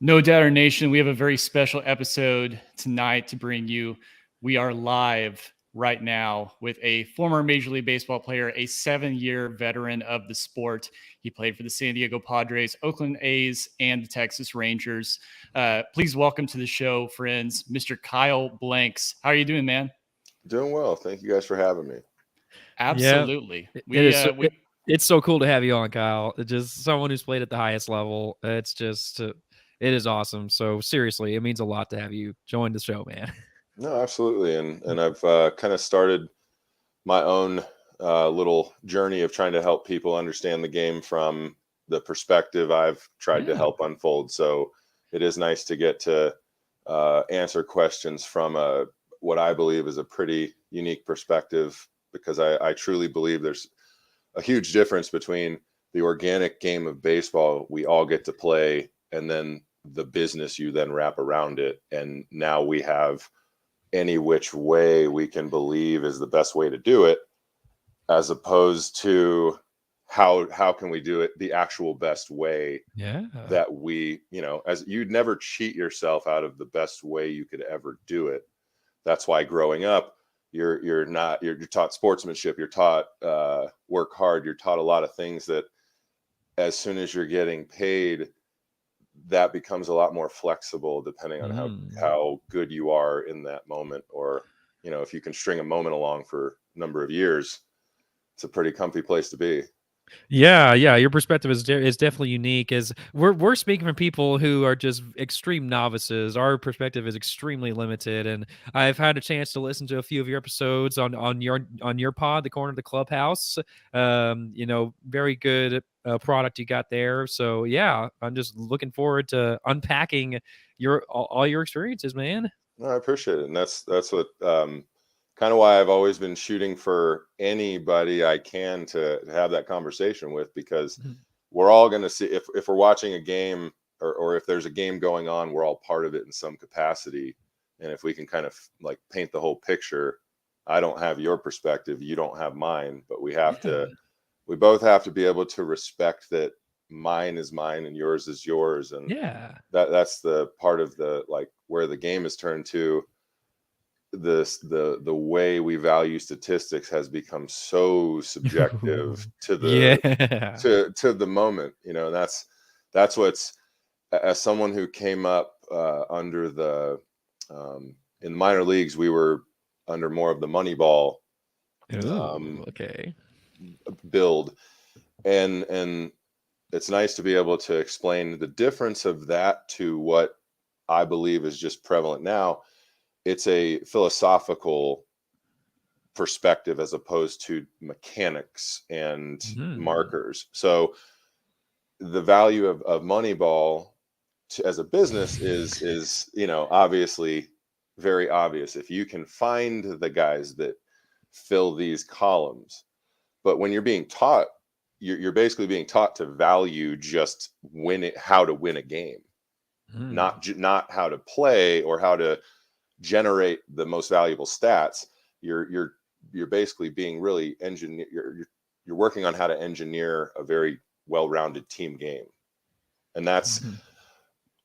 No Doubter Nation, we have a very special episode tonight to bring you. We are live right now with a former Major League Baseball player, a 7-year veteran of the sport. He played for the San Diego Padres, Oakland A's, and the Texas Rangers. Please welcome to the show, friends, Mr. Kyle Blanks. How are you doing, man? Doing well. Thank you guys for having me. Yeah, Absolutely. it is. It's so cool to have you on, Kyle. Just someone who's played at the highest level. It's just, it is awesome. So seriously, it means a lot to have you join the show, man. No, absolutely. And I've kind of started my own little journey of trying to help people understand the game from the perspective I've tried to help unfold. So it is nice to get to answer questions from what I believe is a pretty unique perspective, because I truly believe there's a huge difference between the organic game of baseball we all get to play and then the business you then wrap around it. And now we have any which way we can believe is the best way to do it, as opposed to how can we do it the actual best way. That we, as you'd never cheat yourself out of the best way you could ever do it. That's why growing up, you're taught sportsmanship, you're taught work hard, you're taught a lot of things that as soon as you're getting paid, that becomes a lot more flexible depending on how good you are in that moment. Or, if you can string a moment along for a number of years, it's a pretty comfy place to be. Yeah, your perspective is definitely unique. As we're speaking from people who are just extreme novices. Our perspective is extremely limited, and I've had a chance to listen to a few of your episodes on your pod, the Corner of the Clubhouse. Very good product you got there. So yeah, I'm just looking forward to unpacking all your experiences, man. No, I appreciate it, and that's what kind of why I've always been shooting for anybody I can to have that conversation with, because we're all going to see if we're watching a game, or if there's a game going on, we're all part of it in some capacity. And if we can kind of like paint the whole picture, I don't have your perspective, you don't have mine, but we both have to be able to respect that mine is mine and yours is yours. And that's the part of the, like, where the game is turned to. The way we value statistics has become so subjective to the moment, and that's what's, as someone who came up under the in the minor leagues, we were under more of the Moneyball build, and it's nice to be able to explain the difference of that to what I believe is just prevalent now. It's a philosophical perspective as opposed to mechanics and markers. So the value of Moneyball as a business is obviously very obvious. If you can find the guys that fill these columns, but when you're being taught, you're basically being taught to value just how to win a game, not how to play or how to generate the most valuable stats. You're basically being really you're working on how to engineer a very well-rounded team game, and that's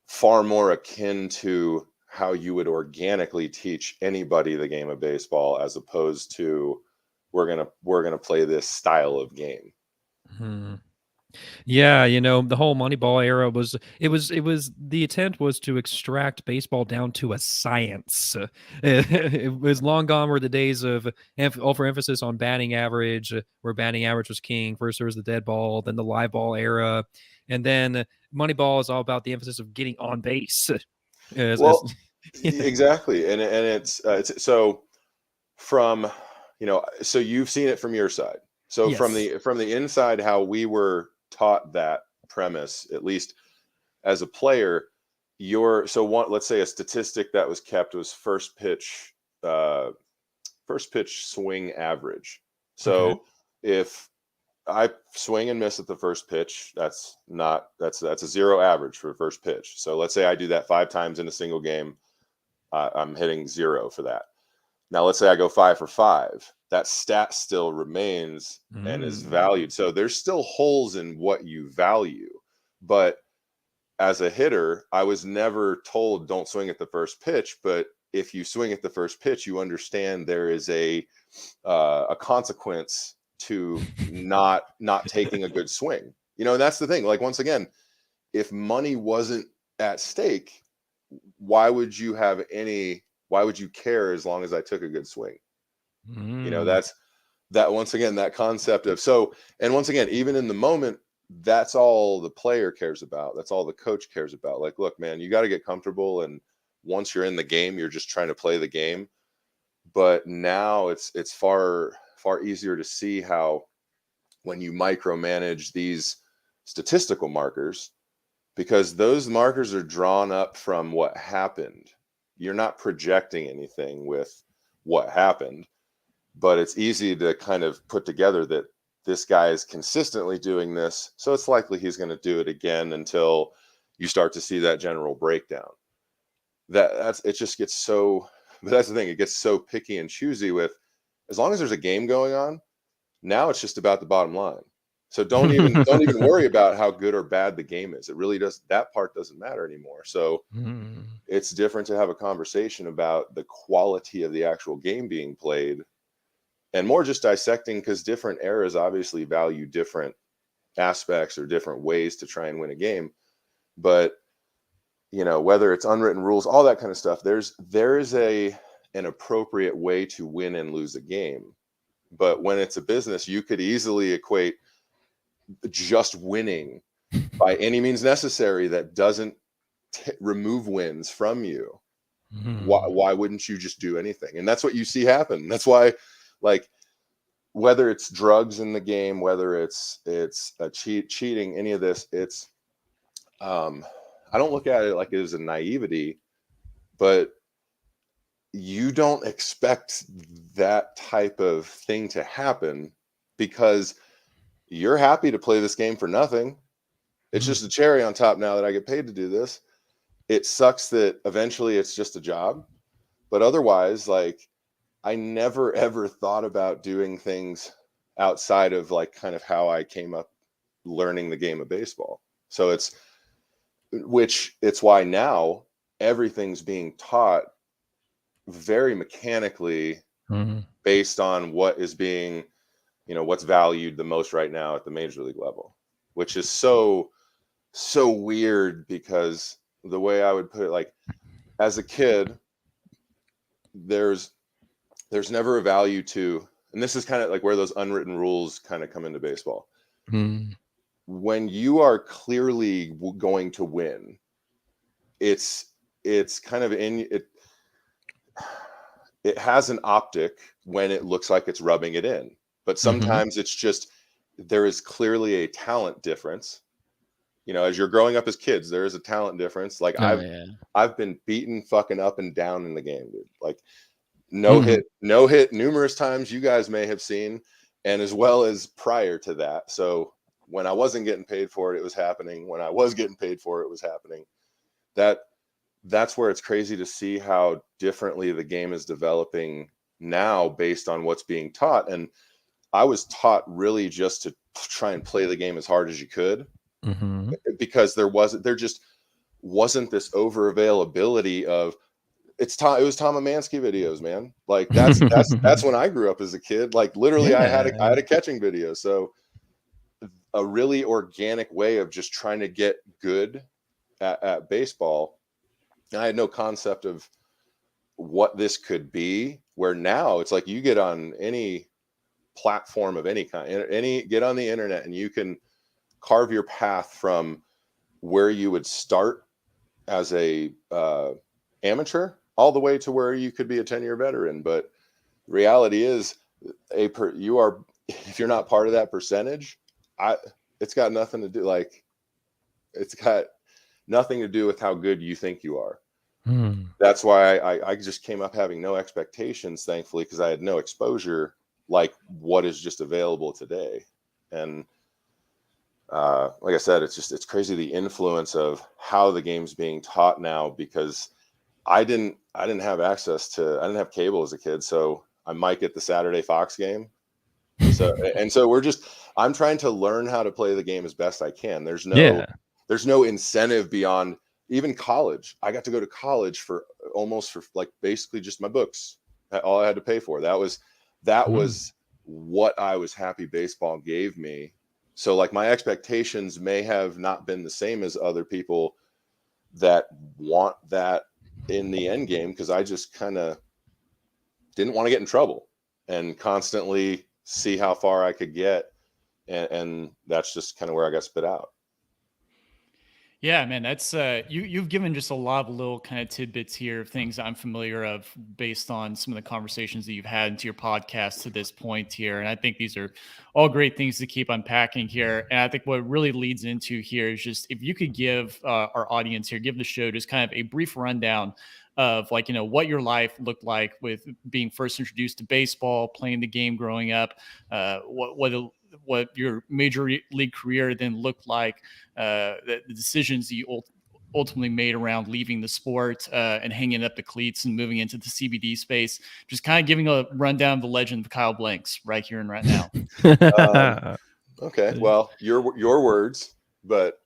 far more akin to how you would organically teach anybody the game of baseball, as opposed to we're gonna play this style of game. Yeah, the whole Moneyball era was the attempt was to extract baseball down to a science. It was long gone were the days of overemphasis on batting average, where batting average was king. First there was the dead ball, then the live ball era, and then Moneyball is all about the emphasis of getting on base. Exactly, and it's so from so you've seen it from your side. So from the inside, how we were taught that premise, at least as a player, let's say a statistic that was kept was first pitch swing average. So if I swing and miss at the first pitch, that's a zero average for first pitch. So let's say I do that 5 times in a single game, I'm hitting 0 for that. Now let's say I go 5 for 5. That stat still remains and is valued. So there's still holes in what you value, but as a hitter, I was never told don't swing at the first pitch, but if you swing at the first pitch, you understand there is a consequence to not taking a good swing. You know, and that's the thing. Like, once again, if money wasn't at stake, why would you care as long as I took a good swing? You know, that once again, that concept of, and once again, even in the moment, that's all the player cares about. That's all the coach cares about. Like, look, man, you got to get comfortable. And once you're in the game, you're just trying to play the game. But now it's far easier to see how, when you micromanage these statistical markers, because those markers are drawn up from what happened. You're not projecting anything with what happened, but it's easy to kind of put together that this guy is consistently doing this, so it's likely he's going to do it again, until you start to see that general breakdown. It just gets so, but that's the thing, it gets so picky and choosy with, as long as there's a game going on, now it's just about the bottom line. So don't even worry about how good or bad the game is. It really does, that part doesn't matter anymore. So it's different to have a conversation about the quality of the actual game being played, and more just dissecting, because different eras obviously value different aspects or different ways to try and win a game. But, you know, whether it's unwritten rules, all that kind of stuff, there is an appropriate way to win and lose a game. But when it's a business, you could easily equate just winning by any means necessary that doesn't remove wins from you. Why wouldn't you just do anything? And that's what you see happen. That's why, like, whether it's drugs in the game, whether it's a cheating, any of this, it's I don't look at it like it is a naivety, but you don't expect that type of thing to happen, because you're happy to play this game for nothing. It's just a cherry on top now that I get paid to do this. It sucks that eventually it's just a job, but otherwise, like, I never ever thought about doing things outside of, like, kind of how I came up learning the game of baseball. So it's why now everything's being taught very mechanically, based on what is being, you know, what's valued the most right now at the major league level, which is so weird, because the way I would put it, like, as a kid, there's never a value to, and this is kind of like where those unwritten rules kind of come into baseball. When you are clearly going to win, it's kind of in it. It has an optic when it looks like it's rubbing it in, but sometimes it's just, there is clearly a talent difference. You know, as you're growing up as kids, there is a talent difference. Like, I've been beaten fucking up and down in the game, dude. Like, no hit numerous times, you guys may have seen, and as well as prior to that. So when I wasn't getting paid for it, it was happening. When I was getting paid for it, it was happening. That's where it's crazy to see how differently the game is developing now based on what's being taught. And I was taught really just to try and play the game as hard as you could, because there just wasn't this over availability of, it was Tom Amansky videos, man. Like, that's when I grew up as a kid. Like, literally, I had a catching video. So a really organic way of just trying to get good at baseball. And I had no concept of what this could be, where now it's like, you get on any platform of any kind, get on the internet, and you can carve your path from where you would start as a amateur all the way to where you could be a 10-year veteran. But reality is, if you're not part of that percentage, it's got nothing to do, like, it's got nothing to do with how good you think you are. That's why I just came up having no expectations, thankfully, because I had no exposure like what is just available today. And like I said, it's crazy, the influence of how the game's being taught now, because I didn't have have cable as a kid, so I might get the Saturday Fox game. So I'm trying to learn how to play the game as best I can. There's no there's no incentive beyond even college. I got to go to college for like basically just my books. All I had to pay for. That was what I was happy baseball gave me. So like my expectations may have not been the same as other people that want that in the end game, because I just kind of didn't want to get in trouble and constantly see how far I could get. And that's just kind of where I got spit out. Yeah, man, that's you've given just a lot of little kind of tidbits here of things I'm familiar of based on some of the conversations that you've had into your podcast to this point here. And I think these are all great things to keep unpacking here. And I think what really leads into here is just if you could give our audience here, give the show just kind of a brief rundown of like, what your life looked like with being first introduced to baseball, playing the game growing up, what your major league career then looked like, the decisions you ultimately made around leaving the sport and hanging up the cleats and moving into the CBD space. Just kind of giving a rundown of the legend of Kyle Blanks right here and right now. Okay, well, your words, but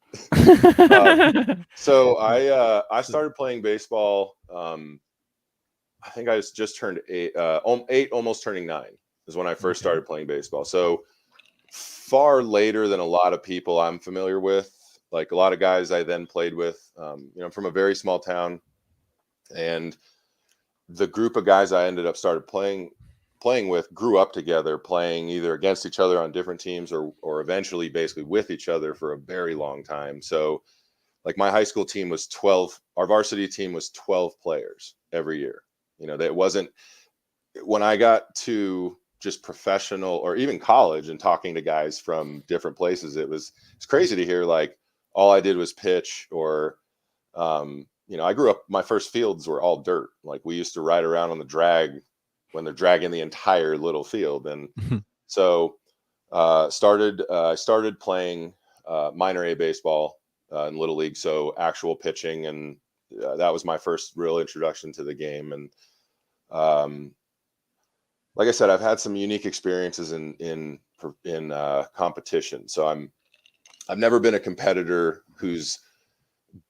so I started playing baseball. I think I just turned 8, almost turning 9 is when I first started playing baseball. So far later than a lot of people I'm familiar with. Like a lot of guys I then played with, I'm from a very small town, and the group of guys I ended up started playing with grew up together, playing either against each other on different teams or eventually basically with each other for a very long time. So like my high school team was 12, our varsity team was 12 players every year. That wasn't, when I got to just professional or even college and talking to guys from different places, it's crazy to hear like all I did was pitch or, I grew up, my first fields were all dirt. Like we used to ride around on the drag when they're dragging the entire little field. And so I started playing minor A baseball in Little League. So actual pitching. And that was my first real introduction to the game. And like I said, I've had some unique experiences in competition. So I've never been a competitor who's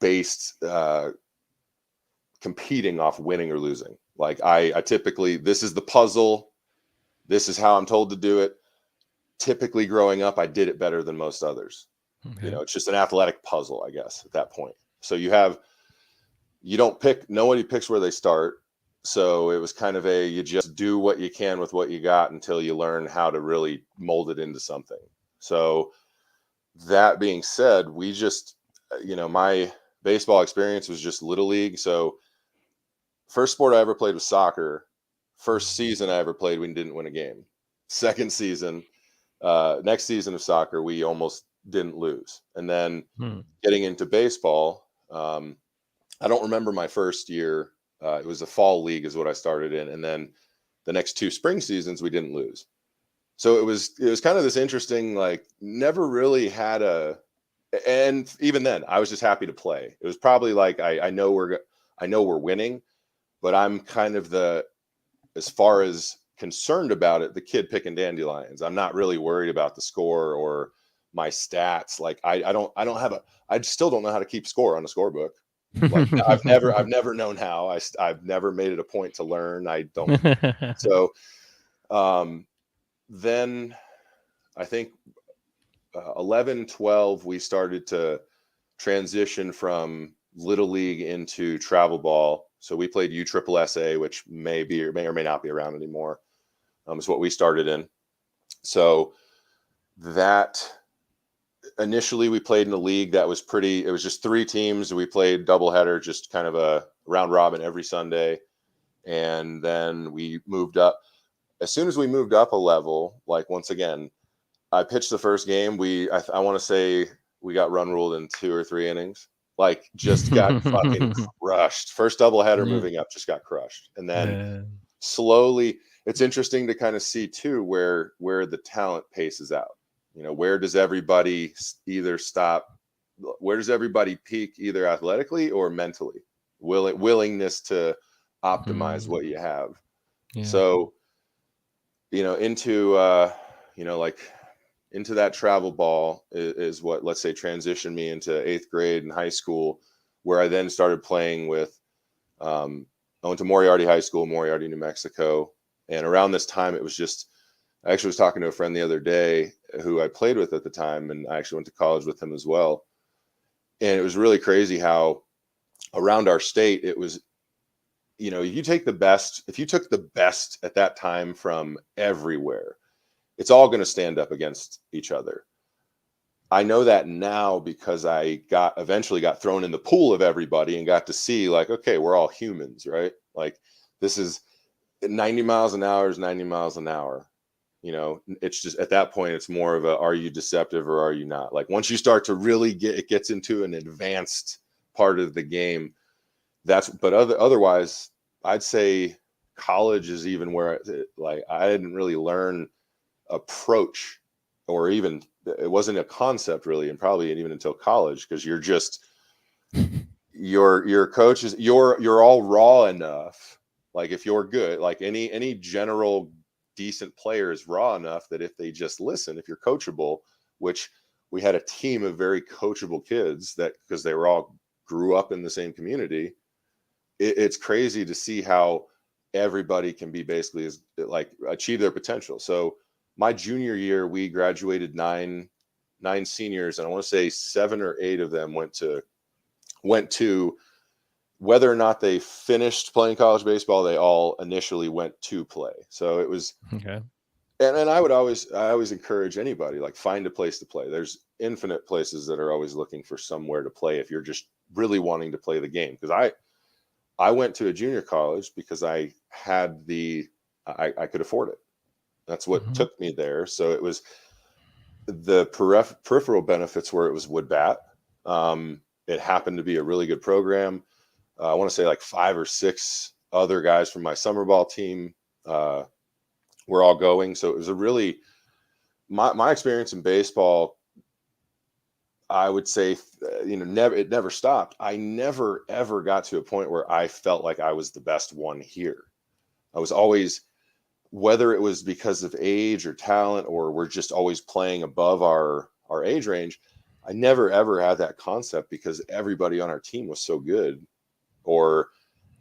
based competing off winning or losing. Like I typically, this is the puzzle. This is how I'm told to do it. Typically growing up, I did it better than most others. Okay. It's just an athletic puzzle, I guess, at that point. So nobody picks where they start. So it was kind of you just do what you can with what you got until you learn how to really mold it into something. So that being said, we just, my baseball experience was just Little League. So first sport I ever played was soccer. First season I ever played, we didn't win a game. Second season, next season of soccer, we almost didn't lose. And then getting into baseball, I don't remember my first year. It was a fall league is what I started in. And then the next 2 spring seasons, we didn't lose. So it was kind of this interesting, like never really had and even then I was just happy to play. It was probably like, I know we're winning, but I'm kind of as far as concerned about it, the kid picking dandelions. I'm not really worried about the score or my stats. Like I still don't know how to keep score on a scorebook. Like I've never known how. I've never made it a point to learn. I don't. So then I think 11, 12, we started to transition from Little League into travel ball. So we played USSSA, which may or may not be around anymore. Is what we started in. So that initially we played in a league that was it was just 3 teams. We played doubleheader, just kind of a round robin every Sunday. And then we moved up. As soon as we moved up a level, like once again, I pitched the first game. I want to say we got run ruled in 2 or 3 innings. Like just got fucking crushed. First doubleheader moving up, just got crushed. And then slowly, it's interesting to kind of see too where the talent paces out. Where does everybody either stop? Where does everybody peak either athletically or mentally? Willingness to optimize what you have. Yeah. So, into like into that travel ball is what, let's say, transitioned me into 8th grade in high school, where I then started playing with, I went to Moriarty High School, Moriarty, New Mexico. And around this time, it was just, I actually was talking to a friend the other day who I played with at the time, and I actually went to college with him as well. And it was really crazy how around our state, it was, you know, if you took the best at that time from everywhere, it's all going to stand up against each other. I know that now because I eventually got thrown in the pool of everybody and got to see, like, okay, we're all humans, right? Like, this is 90 miles an hour is 90 miles an hour. You know, it's just at that point, it's more of a, are you deceptive or are you not? Like, once you start to really it gets into an advanced part of the game. Otherwise, I'd say college is even where like I didn't really learn approach, or even it wasn't a concept really, and probably even until college, because you're just your coaches, you're all raw enough. Like, if you're good, like any general decent player is raw enough that if they just listen, if you're coachable, which we had a team of very coachable kids, that because they were all grew up in the same community, it's crazy to see how everybody can be basically as like achieve their potential. So my junior year, we graduated nine seniors, and I want to say 7 or 8 of them went to whether or not they finished playing college baseball, they all initially went to play. So it was Okay. And I always encourage anybody, like, find a place to play. There's infinite places that are always looking for somewhere to play if you're just really wanting to play the game. Because I went to a junior college because I had I could afford it. That's what took me there. So it was the peripheral benefits where it was wood bat. It happened to be a really good program. I want to say like 5 or 6 other guys from my summer ball team were all going. So it was a really, my experience in baseball, I would say, it never stopped. I never, ever got to a point where I felt like I was the best one here. I was always, whether it was because of age or talent, or we're just always playing above our age range, I never, ever had that concept because everybody on our team was so good. Or,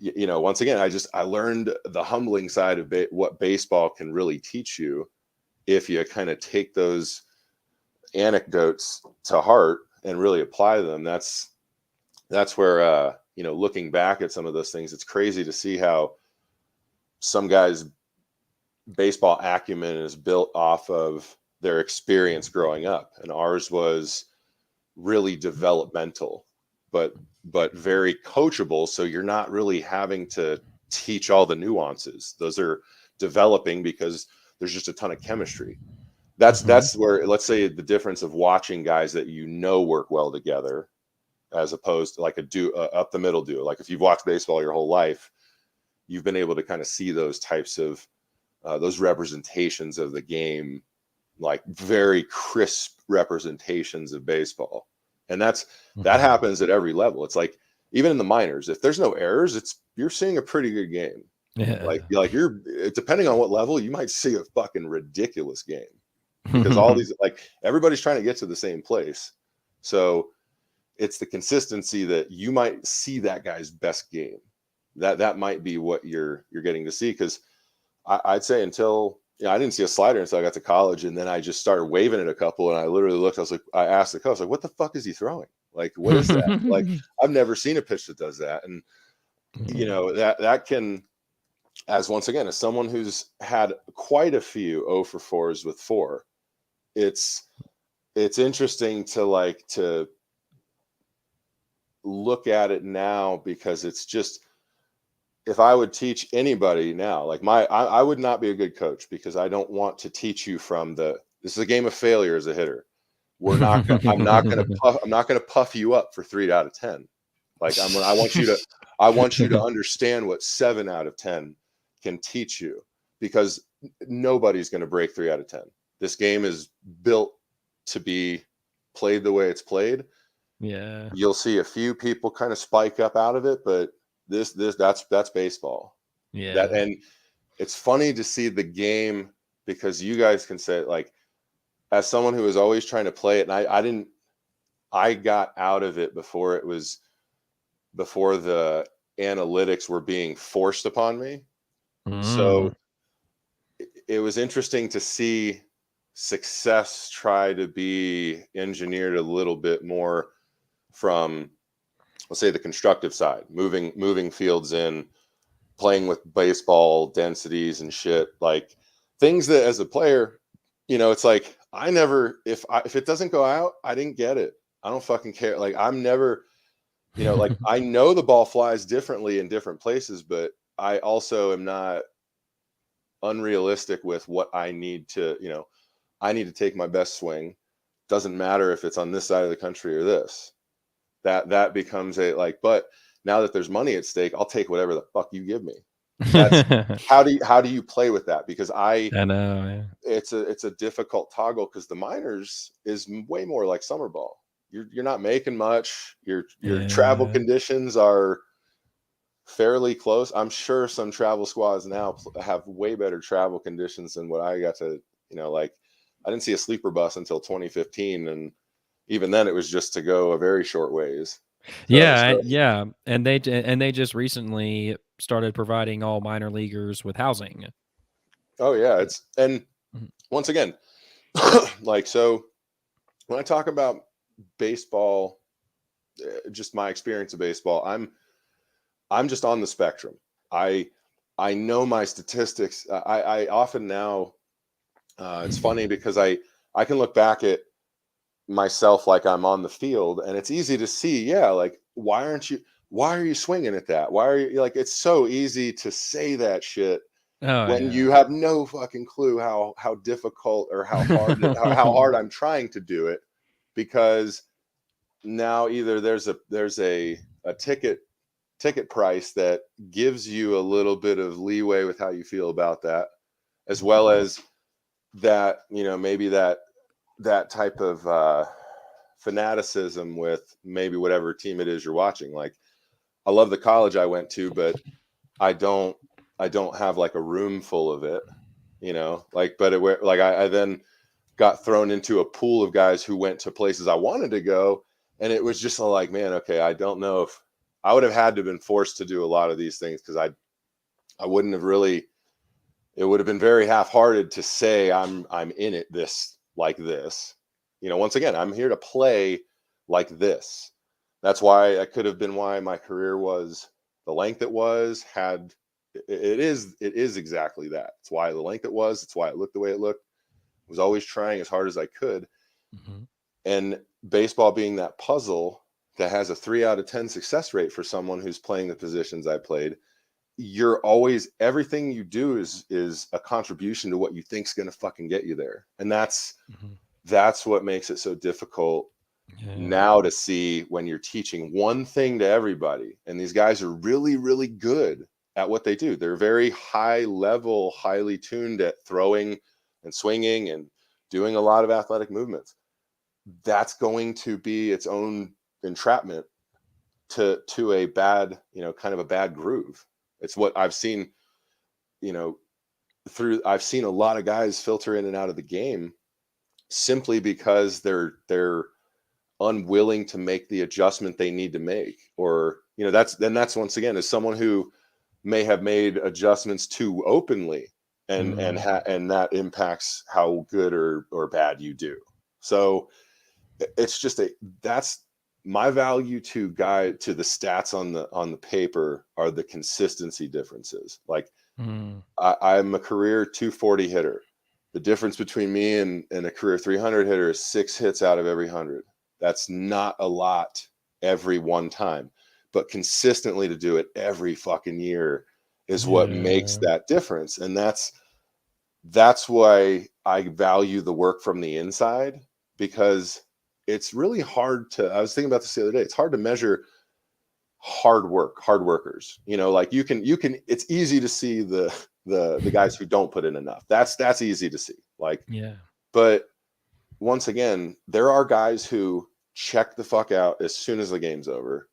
once again, I learned the humbling side of what baseball can really teach you if you kind of take those anecdotes to heart and really apply them. That's where, looking back at some of those things, it's crazy to see how some guys' baseball acumen is built off of their experience growing up, and ours was really developmental, but very coachable. So you're not really having to teach all the nuances. Those are developing because there's just a ton of chemistry. That's where, let's say, the difference of watching guys that work well together, as opposed to like a up the middle duo. Like, if you've watched baseball your whole life, you've been able to kind of see those types of those representations of the game, like very crisp representations of baseball. And that happens at every level. It's like, even in the minors, if there's no errors, you're seeing a pretty good game. Yeah. Like you're depending on what level, you might see a fucking ridiculous game, because all these, like, everybody's trying to get to the same place. So it's the consistency that you might see that guy's best game. That might be what you're getting to see. Because I'd say until, I didn't see a slider until I got to college, and then I just started waving at a couple, and I literally looked. I asked the coach, like, "What the fuck is he throwing? Like, what is that?" Like, I've never seen a pitch that does that. And that can, as once again, as someone who's had quite a few 0 for 4s with 4, it's interesting to look at it now, because it's just, if I would teach anybody now, like I would not be a good coach, because I don't want to teach you from this is a game of failure as a hitter. I'm not going to puff you up for 3 out of 10. Like, I want you to understand what 7 out of 10 can teach you, because nobody's going to break 3 out of 10. This game is built to be played the way it's played. Yeah. You'll see a few people kind of spike up out of it, but that's baseball. Yeah. And it's funny to see the game, because you guys can say, like, as someone who was always trying to play it, and I got out of it before the analytics were being forced upon me. So it was interesting to see success try to be engineered a little bit more from, let's say, the constructive side, moving fields in, playing with baseball densities and shit, like things that as a player, it's like I never, if it doesn't go out, I didn't get it. I don't fucking care. Like I'm never, like I know the ball flies differently in different places, but I also am not unrealistic with what I need to, I need to take my best swing. Doesn't matter if it's on this side of the country or this. That becomes a like, but now that there's money at stake, I'll take whatever the fuck you give me. That's how do you play with that? Because I know, yeah. it's a difficult toggle because the minors is way more like summer ball. You're not making much. Your travel conditions are fairly close. I'm sure some travel squads now have way better travel conditions than what I got to, like I didn't see a sleeper bus until 2015, and even then it was just to go a very short ways. Yeah. And they just recently started providing all minor leaguers with housing. Oh yeah, and once again, like, so when I talk about baseball, just my experience of baseball, I'm just on the spectrum. I know my statistics. I often now, it's funny because I can look back at myself like I'm on the field, and it's easy to see, yeah, like why are you swinging at that? Why are you, like, it's so easy to say that shit when you have no fucking clue how difficult or how hard I'm trying to do it, because now either there's a ticket price that gives you a little bit of leeway with how you feel about that, as well as that, maybe that type of fanaticism with maybe whatever team it is you're watching. Like I love the college I went to, but I don't have like a room full of it, like, but I then got thrown into a pool of guys who went to places I wanted to go. And it was just like, man, okay, I don't know if I would have had to have been forced to do a lot of these things, because I wouldn't have really, it would have been very half-hearted to say I'm in it this, like this, once again, I'm here to play like this. That's why that could have been why my career was the length it was, it is exactly that. It's why the length it was. It's why it looked the way it looked. I was always trying as hard as I could. And baseball being that puzzle that has a 3 out of 10 success rate for someone who's playing the positions I played, you're always, everything you do is a contribution to what you think's going to fucking get you there. And that's what makes it so difficult now to see when you're teaching one thing to everybody. And these guys are really, really good at what they do. They're very high level, highly tuned at throwing and swinging and doing a lot of athletic movements. That's going to be its own entrapment to a bad, kind of a bad groove. It's what I've seen, I've seen a lot of guys filter in and out of the game simply because they're unwilling to make the adjustment they need to make. Or, that's once again, as someone who may have made adjustments too openly, and that impacts how good or bad you do. So it's just that's my value to the stats on the paper are the consistency differences. Like I'm a career 240 hitter. The difference between me and a career 300 hitter is 6 hits out of every 100. That's not a lot every one time, but consistently to do it every fucking year is what makes that difference. And that's why I value the work from the inside, because it's really hard to, I was thinking about this the other day, it's hard to measure hard workers. Like you can, it's easy to see the guys who don't put in enough. That's easy to see. Like, but once again, there are guys who check the fuck out as soon as the game's over.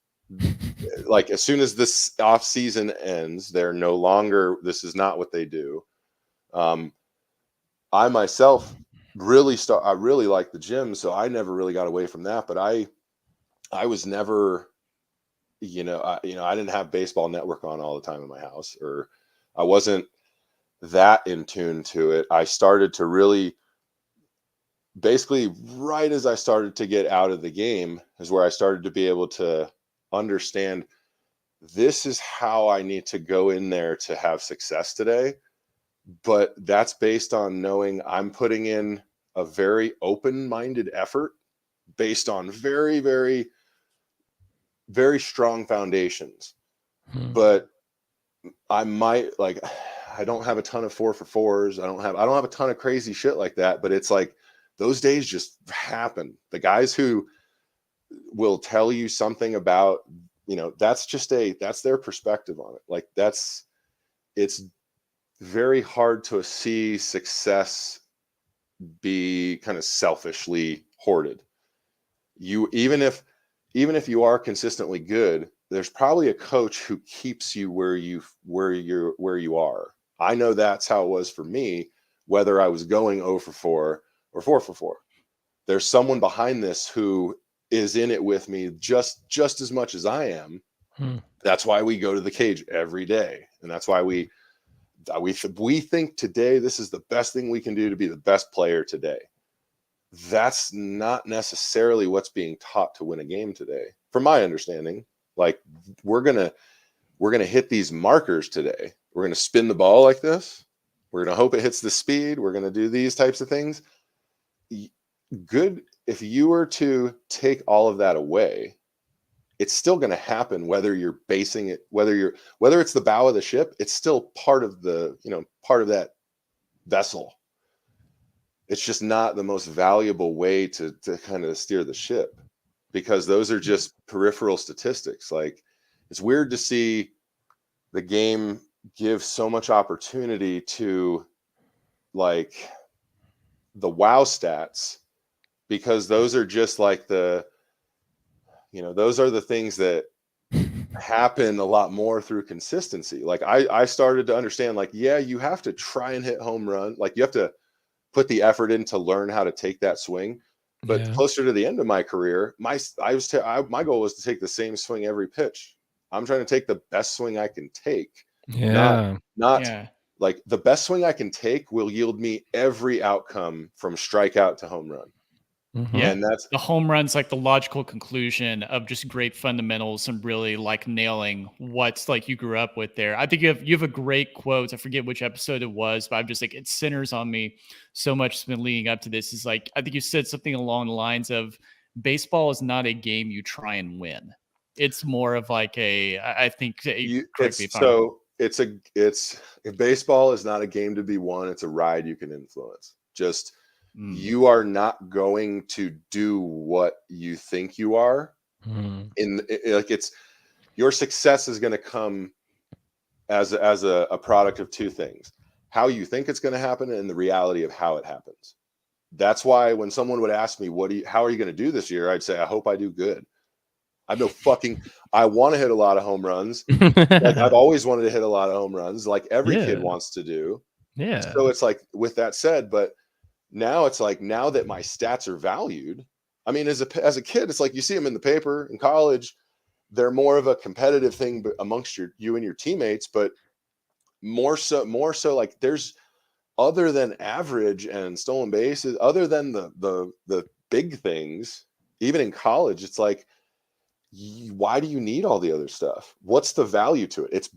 Like as soon as this off season ends, they're no longer, this is not what they do. I myself I really liked the gym, so I never really got away from that. But I was never, I didn't have Baseball Network on all the time in my house, or I wasn't that in tune to it. I started to really, basically right as I started to get out of the game is where I started to be able to understand, this is how I need to go in there to have success today. But that's based on knowing I'm putting in a very open-minded effort based on very, very, very strong foundations. But I might, like, I don't have a ton of 4-for-4s. I don't have a ton of crazy shit like that, but it's like those days just happen. The guys who will tell you something about, that's their perspective on it. Like, it's very hard to see success be kind of selfishly hoarded. Even if you are consistently good, there's probably a coach who keeps you where you are. I know that's how it was for me, whether I was going 0-for-4 or 4-for-4. There's someone behind this who is in it with me just as much as I am. That's why we go to the cage every day, and that's why we think today this is the best thing we can do to be the best player today. That's not necessarily what's being taught to win a game today, from my understanding. Like, we're gonna hit these markers today. We're gonna spin the ball like this. We're gonna hope it hits the speed. We're gonna do these types of things. Good. If you were to take all of that away, it's still going to happen, whether you're basing it, whether it's the bow of the ship, it's still part of that vessel. It's just not the most valuable way to kind of steer the ship, because those are just peripheral statistics. Like, it's weird to see the game give so much opportunity to, like, the wow stats, because those are just like those are the things that happen a lot more through consistency. Like, I started to understand, like, yeah, you have to try and hit home run. Like, you have to put the effort in to learn how to take that swing. But closer to the end of my career, my goal was to take the same swing every pitch. I'm trying to take the best swing I can take. Not like the best swing I can take will yield me every outcome from strikeout to home run. Yeah, and that's the home run's like the logical conclusion of just great fundamentals and really like nailing what's like you grew up with there. I think you have a great quote. I forget which episode it was, but I'm just like, it centers on me so much. Has been leading up to this. Is like, I think you said something along the lines of, baseball is not a game you try and win. It's more of like I think, correct me if I'm wrong. It's if baseball is not a game to be won, it's a ride you can influence. Just you are not going to do what you think you are. It's your success is going to come as a product of two things: how you think it's going to happen and the reality of how it happens. That's why when someone would ask me, how are you going to do this year? I'd say, I hope I do good. I want to hit a lot of home runs. Like, I've always wanted to hit a lot of home runs, like every kid wants to do. So it's like, with that said, but now it's like, now that my stats are valued, I mean, as a kid, it's like you see them in the paper. In college, they're more of a competitive thing amongst you and your teammates, but more so like, there's, other than average and stolen bases, other than the big things, even in college, it's like, why do you need all the other stuff? What's the value to it?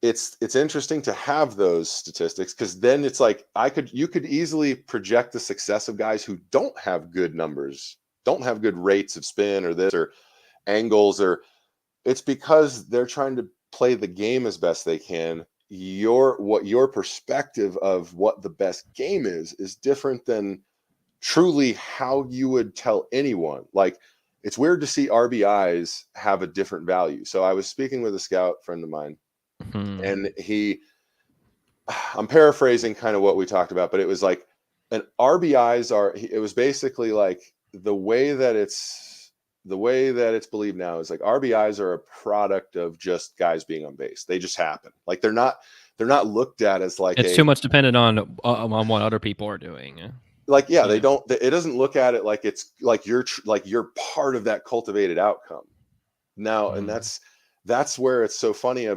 It's interesting to have those statistics, because then it's like, you could easily project the success of guys who don't have good numbers, don't have good rates of spin or this or angles, or it's because they're trying to play the game as best they can. Your perspective of what the best game is different than truly how you would tell anyone. Like, it's weird to see RBIs have a different value. So I was speaking with a scout friend of mine, and I'm paraphrasing kind of what we talked about, but it was like, it was basically like, the way that it's believed now is like, RBIs are a product of just guys being on base. They just happen. Like, they're they're not looked at as like it's too much dependent on what other people are doing. Like, yeah, they don't, it doesn't look at it like it's like you're part of that cultivated outcome now. And that's where it's so funny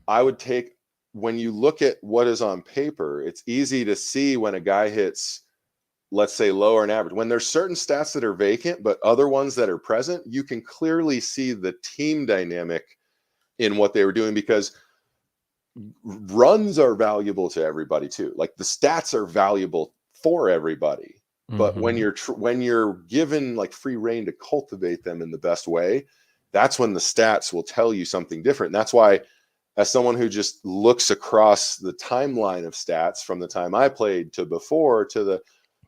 I would take, when you look at what is on paper, it's easy to see when a guy hits, let's say, lower and average. When there's certain stats that are vacant, but other ones that are present, you can clearly see the team dynamic in what they were doing, because runs are valuable to everybody too. Like the stats are valuable for everybody. But when you're given like free reign to cultivate them in the best way, that's when the stats will tell you something different. And that's why, as someone who just looks across the timeline of stats from the time I played to before to the,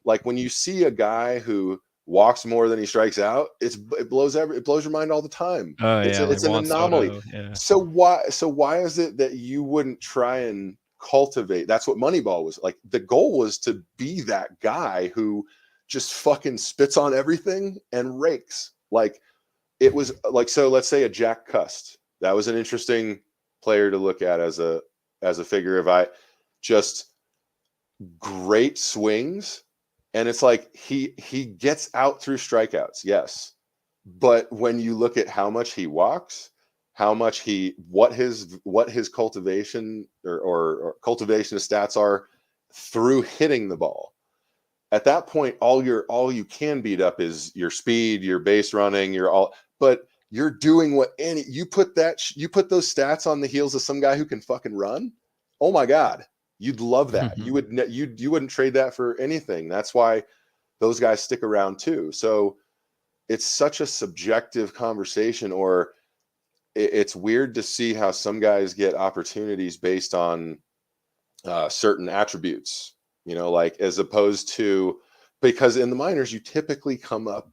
like when you see a guy who walks more than he strikes out, it blows your mind all the time. It's an anomaly. So why is it that you wouldn't try and cultivate? That's what Moneyball was like. The goal was to be that guy who just fucking spits on everything and rakes. Like it was like, so let's say a Jack Cust. That was an interesting player to look at as a figure of just great swings. And it's like he gets out through strikeouts, yes. But when you look at how much he walks, how much what his cultivation or cultivation of stats are through hitting the ball, at that point, all you can beat up is your speed, your base running, but you're doing you put those stats on the heels of some guy who can fucking run. Oh my God. You'd love that. You wouldn't trade that for anything. That's why those guys stick around too. So it's such a subjective conversation, or it's weird to see how some guys get opportunities based on certain attributes, like as opposed to, because in the minors, you typically come up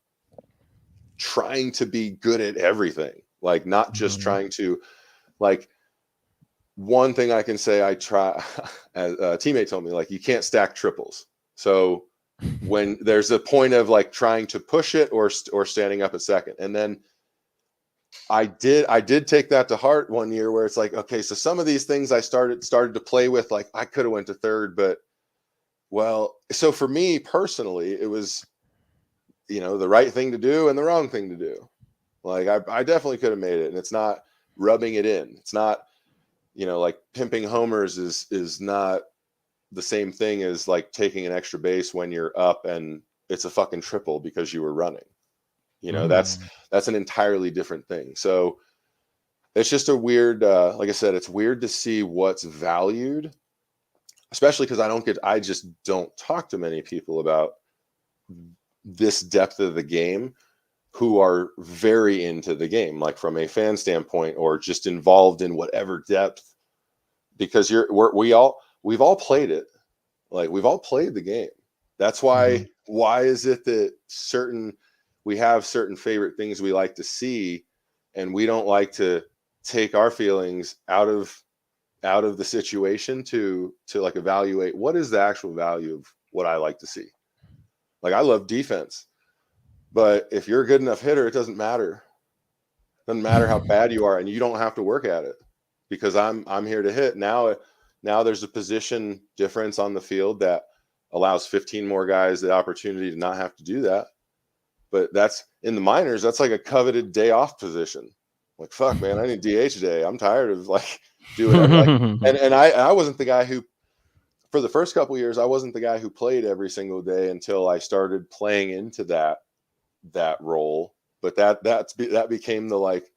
trying to be good at everything, like not just trying to, like, one thing I can say I try, as a teammate told me, like, you can't stack triples. So when there's a point of like trying to push it or standing up at second. And then I did take that to heart one year, where it's like, okay, so some of these things I started to play with, like I could have went to third, but so for me personally, it was, the right thing to do and the wrong thing to do. Like I definitely could have made it, and it's not rubbing it in. It's not, like pimping homers is not the same thing as like taking an extra base when you're up and it's a fucking triple because you were running. That's an entirely different thing. So it's just a weird, like I said, it's weird to see what's valued, especially because I just don't talk to many people about this depth of the game who are very into the game, like from a fan standpoint, or just involved in whatever depth, because we've all played it. Like we've all played the game. That's why, why is it that we have certain favorite things we like to see, and we don't like to take our feelings out of the situation to like evaluate what is the actual value of what I like to see. Like I love defense, but if you're a good enough hitter, it doesn't matter. It doesn't matter how bad you are, and you don't have to work at it, because I'm here to hit. Now there's a position difference on the field that allows 15 more guys the opportunity to not have to do that. But that's in the minors, that's like a coveted day off position. Like, fuck, man, I need DH day. I'm tired of like doing it. Like, and I wasn't the guy who, for the first couple of years, I wasn't the guy who played every single day until I started playing into that role. But that became the, like,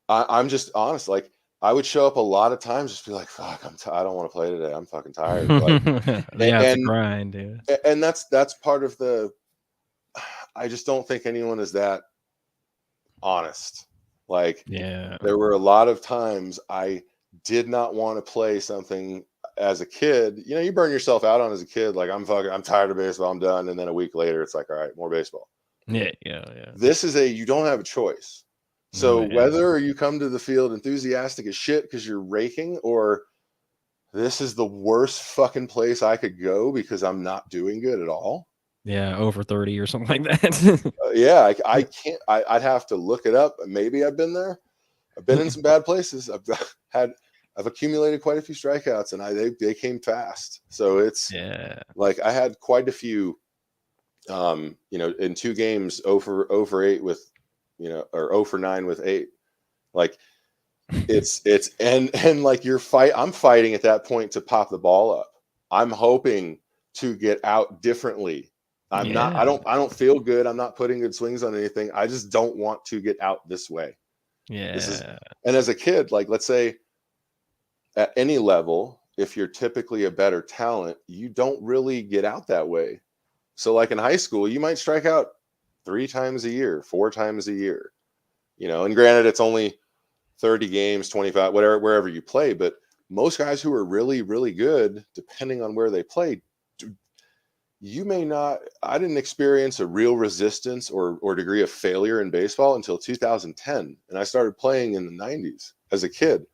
I'm just honest. Like I would show up a lot of times, just be like, fuck, I don't want to play today. I'm fucking tired. Like, it's a grind, dude. And that's part of I just don't think anyone is that honest. Like, there were a lot of times I did not want to play something as a kid. You burn yourself out on as a kid. Like, I'm tired of baseball. I'm done. And then a week later, it's like, all right, more baseball. Yeah. This is you don't have a choice. So whether you come to the field enthusiastic as shit because you're raking, or this is the worst fucking place I could go because I'm not doing good at all. Yeah, over 30 or something like that. I can't. I'd have to look it up. Maybe I've been there. I've been in some bad places. I've I've accumulated quite a few strikeouts, and they came fast. So it's like I had quite a few, in 2 games, 0 for 8 with, or 0 for 9 with 8. Like it's and like I'm fighting at that point to pop the ball up. I'm hoping to get out differently. I don't feel good. I'm not putting good swings on anything. I just don't want to get out this way. And as a kid, like, let's say at any level, if you're typically a better talent, you don't really get out that way. So like in high school, you might strike out 3 times a year, 4 times a year, and granted it's only 30 games, 25, whatever, wherever you play. But most guys who are really, really good, depending on where they play, you may not. I didn't experience a real resistance or degree of failure in baseball until 2010. And I started playing in the 90s as a kid.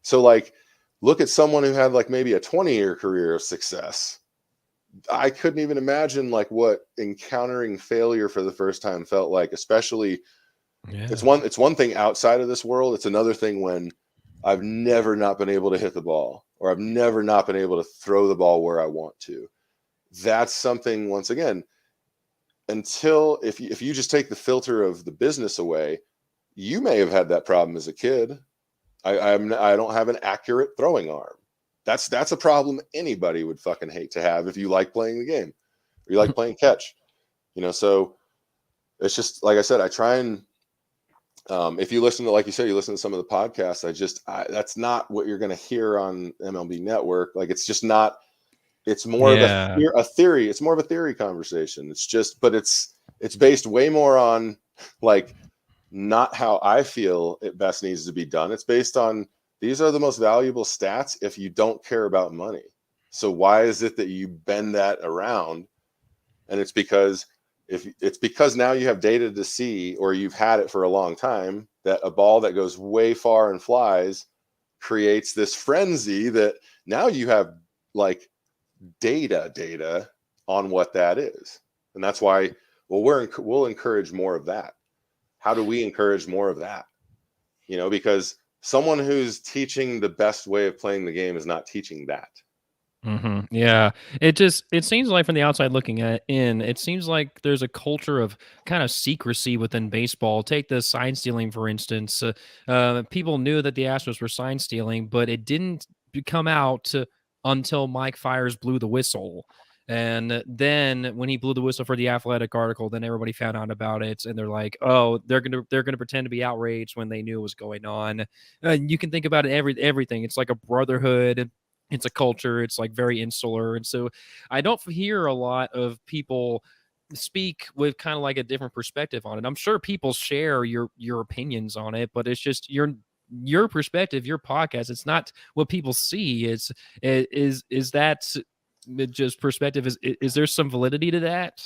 So like, look at someone who had like maybe a 20-year career of success. I couldn't even imagine like what encountering failure for the first time felt like, especially it's one thing outside of this world. It's another thing when I've never not been able to hit the ball, or I've never not been able to throw the ball where I want to. That's something, once again, until if you just take the filter of the business away, you may have had that problem as a kid. I don't have an accurate throwing arm. That's a problem anybody would fucking hate to have if you like playing the game, or you like playing catch. So it's just like I said, I try and if you listen to, like you said, you listen to some of the podcasts, that's not what you're going to hear on MLB Network. Like, it's just not. It's more of a theory. It's more of a theory conversation. It's just, but it's based way more on like not how I feel it best needs to be done. It's based on, these are the most valuable stats if you don't care about money. So why is it that you bend that around? And it's because now you have data to see, or you've had it for a long time, that a ball that goes way far and flies creates this frenzy that now you have like data on what that is. And that's why, we'll encourage more of that. How do we encourage more of that? Because someone who's teaching the best way of playing the game is not teaching that. Yeah, it seems like from the outside looking in, it seems like there's a culture of kind of secrecy within baseball. Take the sign stealing, for instance. People knew that the Astros were sign stealing, but it didn't come out until Mike Fiers blew the whistle. And then when he blew the whistle for the Athletic article, then everybody found out about it, and they're like, "Oh, they're gonna pretend to be outraged when they knew what was going on." You can think about it, everything. It's like a brotherhood. It's a culture. It's like very insular. And so I don't hear a lot of people speak with kind of like a different perspective on it. I'm sure people share your opinions on it, but it's just your perspective, your podcast. It's not what people see. Is that just perspective? Is there some validity to that?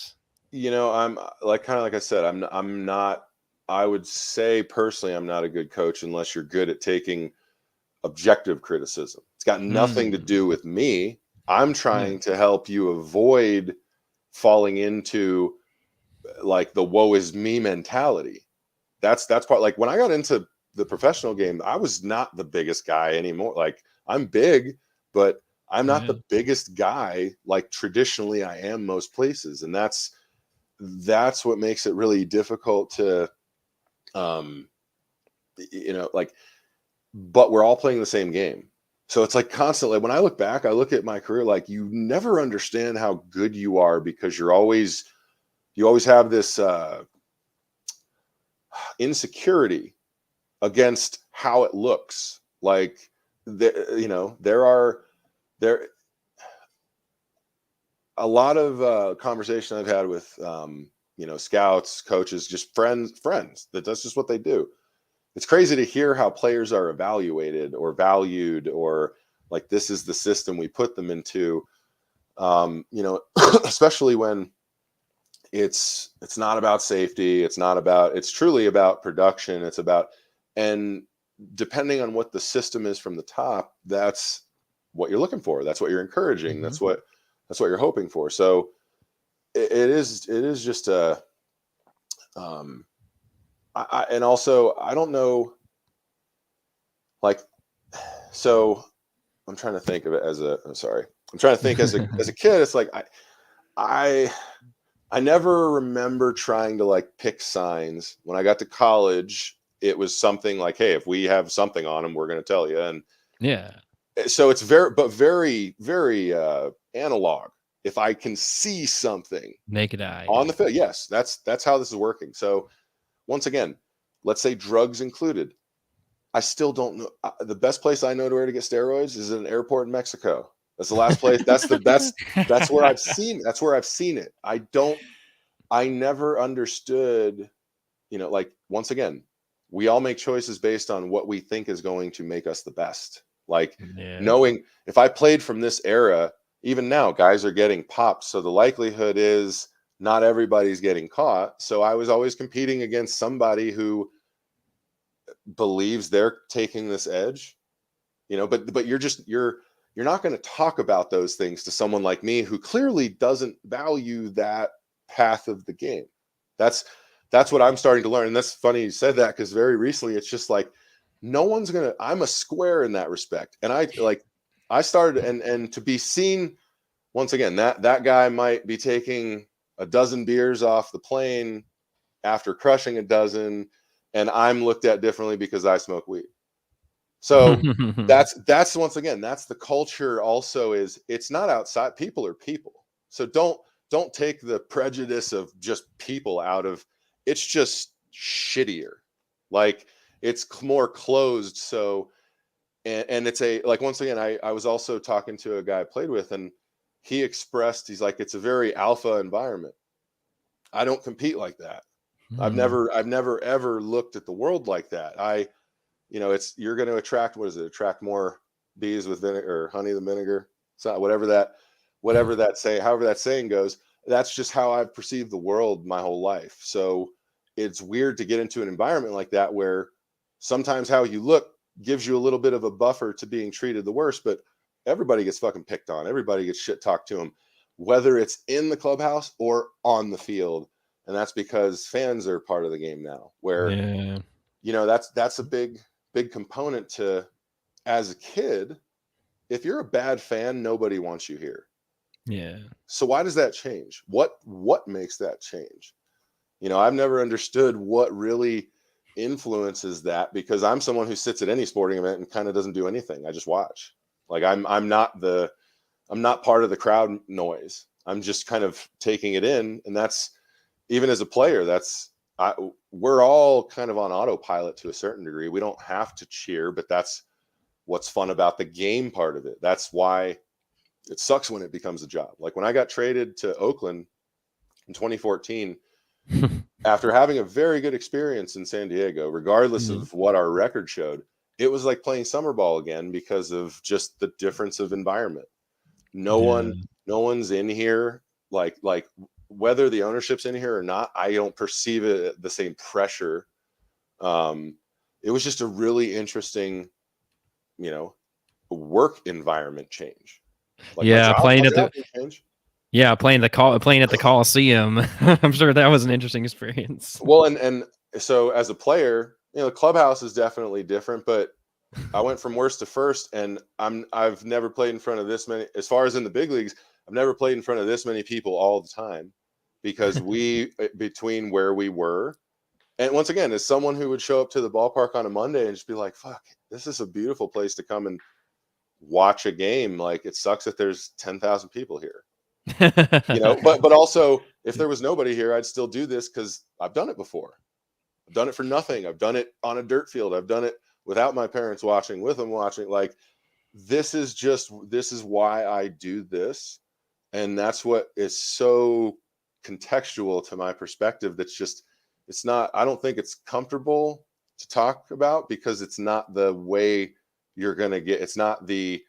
I'm like, kind of like I said, I'm not, I would say personally, I'm not a good coach unless you're good at taking objective criticism. It's got nothing to do with me. I'm trying to help you avoid falling into like the woe is me mentality. That's part. Like, when I got into the professional game, I was not the biggest guy anymore. Like, I'm big, but I'm not the biggest guy like traditionally I am most places. And that's what makes it really difficult to like, but we're all playing the same game. So it's like constantly, when I look back, I look at my career, like, you never understand how good you are, because you always have this insecurity against how it looks. Like, there are a lot of conversation I've had with scouts, coaches, just friends that's just what they do. It's crazy to hear how players are evaluated or valued, or like, this is the system we put them into. Especially when it's not about safety. It's truly about production. It's about, and depending on what the system is from the top, that's what you're looking for. That's what you're encouraging. That's what you're hoping for. So it is just a, and also, I don't know, like, So I'm trying to think of it as a. I'm sorry. I'm trying to think as a kid. It's like I never remember trying to like pick signs. When I got to college, it was something like, hey, if we have something on them, we're going to tell you. And Yeah. so it's very analog. If I can see something Naked eye. on the field, yes, that's how this is working. So once again, let's say drugs included. I still don't know. The best place I know to where to get steroids is at an airport in Mexico. That's the last place. That's where I've seen. That's where I've seen it. I never understood, like, once again, we all make choices based on what we think is going to make us the best. Like, knowing if I played from this era, even now, guys are getting popped. So the likelihood is not everybody's getting caught. So I was always competing against somebody who believes they're taking this edge, but you're not going to talk about those things to someone like me who clearly doesn't value that path of the game. That's what I'm starting to learn. And that's funny you said that, because very recently it's just like, I'm a square in that respect. And I started and to be seen once again, that guy might be taking a dozen beers off the plane after crushing a dozen, and I'm looked at differently because I smoke weed. So that's once again, that's the culture also, is it's not outside. People are people. So don't take the prejudice of just people out of, it's just shittier. Like, it's more closed. So, and it's like, once again, I was also talking to a guy I played with, and he expressed, he's like, it's a very alpha environment. I don't compete like that. I've never ever looked at the world like that. You're going to attract, what is it? Attract more bees with vinegar, or honey than vinegar. So however that saying goes, that's just how I've perceived the world my whole life. So it's weird to get into an environment like that, where sometimes how you look gives you a little bit of a buffer to being treated the worst, but everybody gets fucking picked on. Everybody gets shit talked to them, whether it's in the clubhouse or on the field. And that's because fans are part of the game now, where, that's a big component to, as a kid, if you're a bad fan, nobody wants you here. Yeah. So why does that change? What makes that change? I've never understood what really influences that, because I'm someone who sits at any sporting event and kind of doesn't do anything. I just watch. Like, I'm not part of the crowd noise. I'm just kind of taking it in. And that's, even as a player, we're all kind of on autopilot to a certain degree. We don't have to cheer, but that's what's fun about the game part of it. That's why it sucks when it becomes a job. Like when I got traded to Oakland in 2014, after having a very good experience in San Diego, regardless of what our record showed, it was like playing summer ball again because of just the difference of environment. No one's in here, like whether the ownership's in here or not, I don't perceive it the same pressure. It was just a really interesting, work environment change. Like playing at the Coliseum. I'm sure that was an interesting experience. Well, and so as a player, the clubhouse is definitely different, but I went from worst to first, and I've never played in front of this many, as far as in the big leagues, I've never played in front of this many people all the time, because between where we were, and once again, as someone who would show up to the ballpark on a Monday and just be like, fuck, this is a beautiful place to come and watch a game. Like, it sucks that there's 10,000 people here, but also, if there was nobody here, I'd still do this because I've done it before. I've done it for nothing. I've done it on a dirt field. I've done it without my parents watching, with them watching. Like, this is why I do this. And that's what is so contextual to my perspective. It's not, I don't think it's comfortable to talk about, because it's not the way you're going to get, it's not the,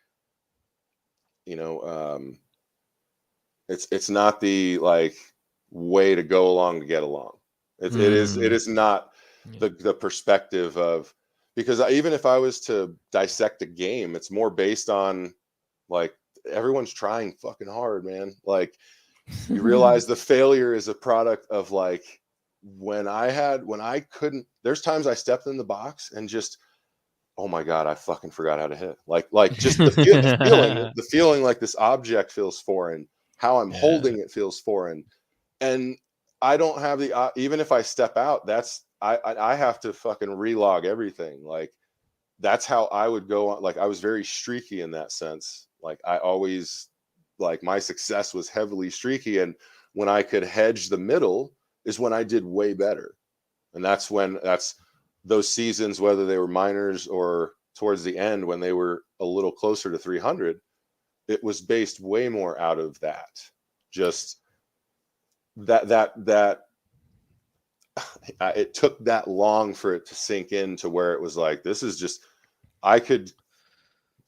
it's not the like way to go along to get along. It is not the perspective of, because even if I was to dissect a game, it's more based on like, everyone's trying fucking hard, man. Like, you realize the failure is a product of like, when I couldn't, there's times I stepped in the box and just, oh my God, I fucking forgot how to hit. Like just the feeling like this object feels foreign. How I'm holding it feels foreign. And I don't have the, even if I step out, I have to fucking relog everything. Like that's how I would go on. Like I was very streaky in that sense. Like I always, like my success was heavily streaky. And when I could hedge the middle is when I did way better. And that's those seasons, whether they were minors or towards the end, when they were a little closer to 300, it was based way more out of that. Just that it took that long for it to sink in to where it was like, this is just, I could,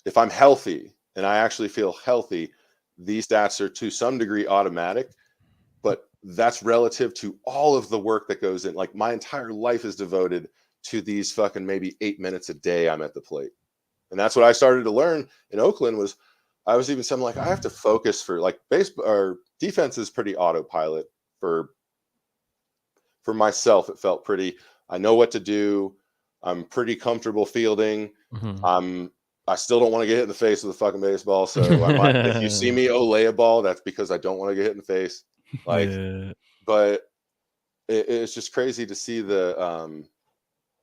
if I'm healthy and I actually feel healthy, these stats are to some degree automatic, but that's relative to all of the work that goes in. Like my entire life is devoted to these fucking maybe 8 minutes a day I'm at the plate. And that's what I started to learn in Oakland was I was even something like, I have to focus for like baseball or defense is pretty autopilot for myself. It felt pretty, I know what to do. I'm pretty comfortable fielding. I still don't want to get hit in the face with a fucking baseball. So if you see me Olay a ball, that's because I don't want to get hit in the face. Like, but it's just crazy to see the,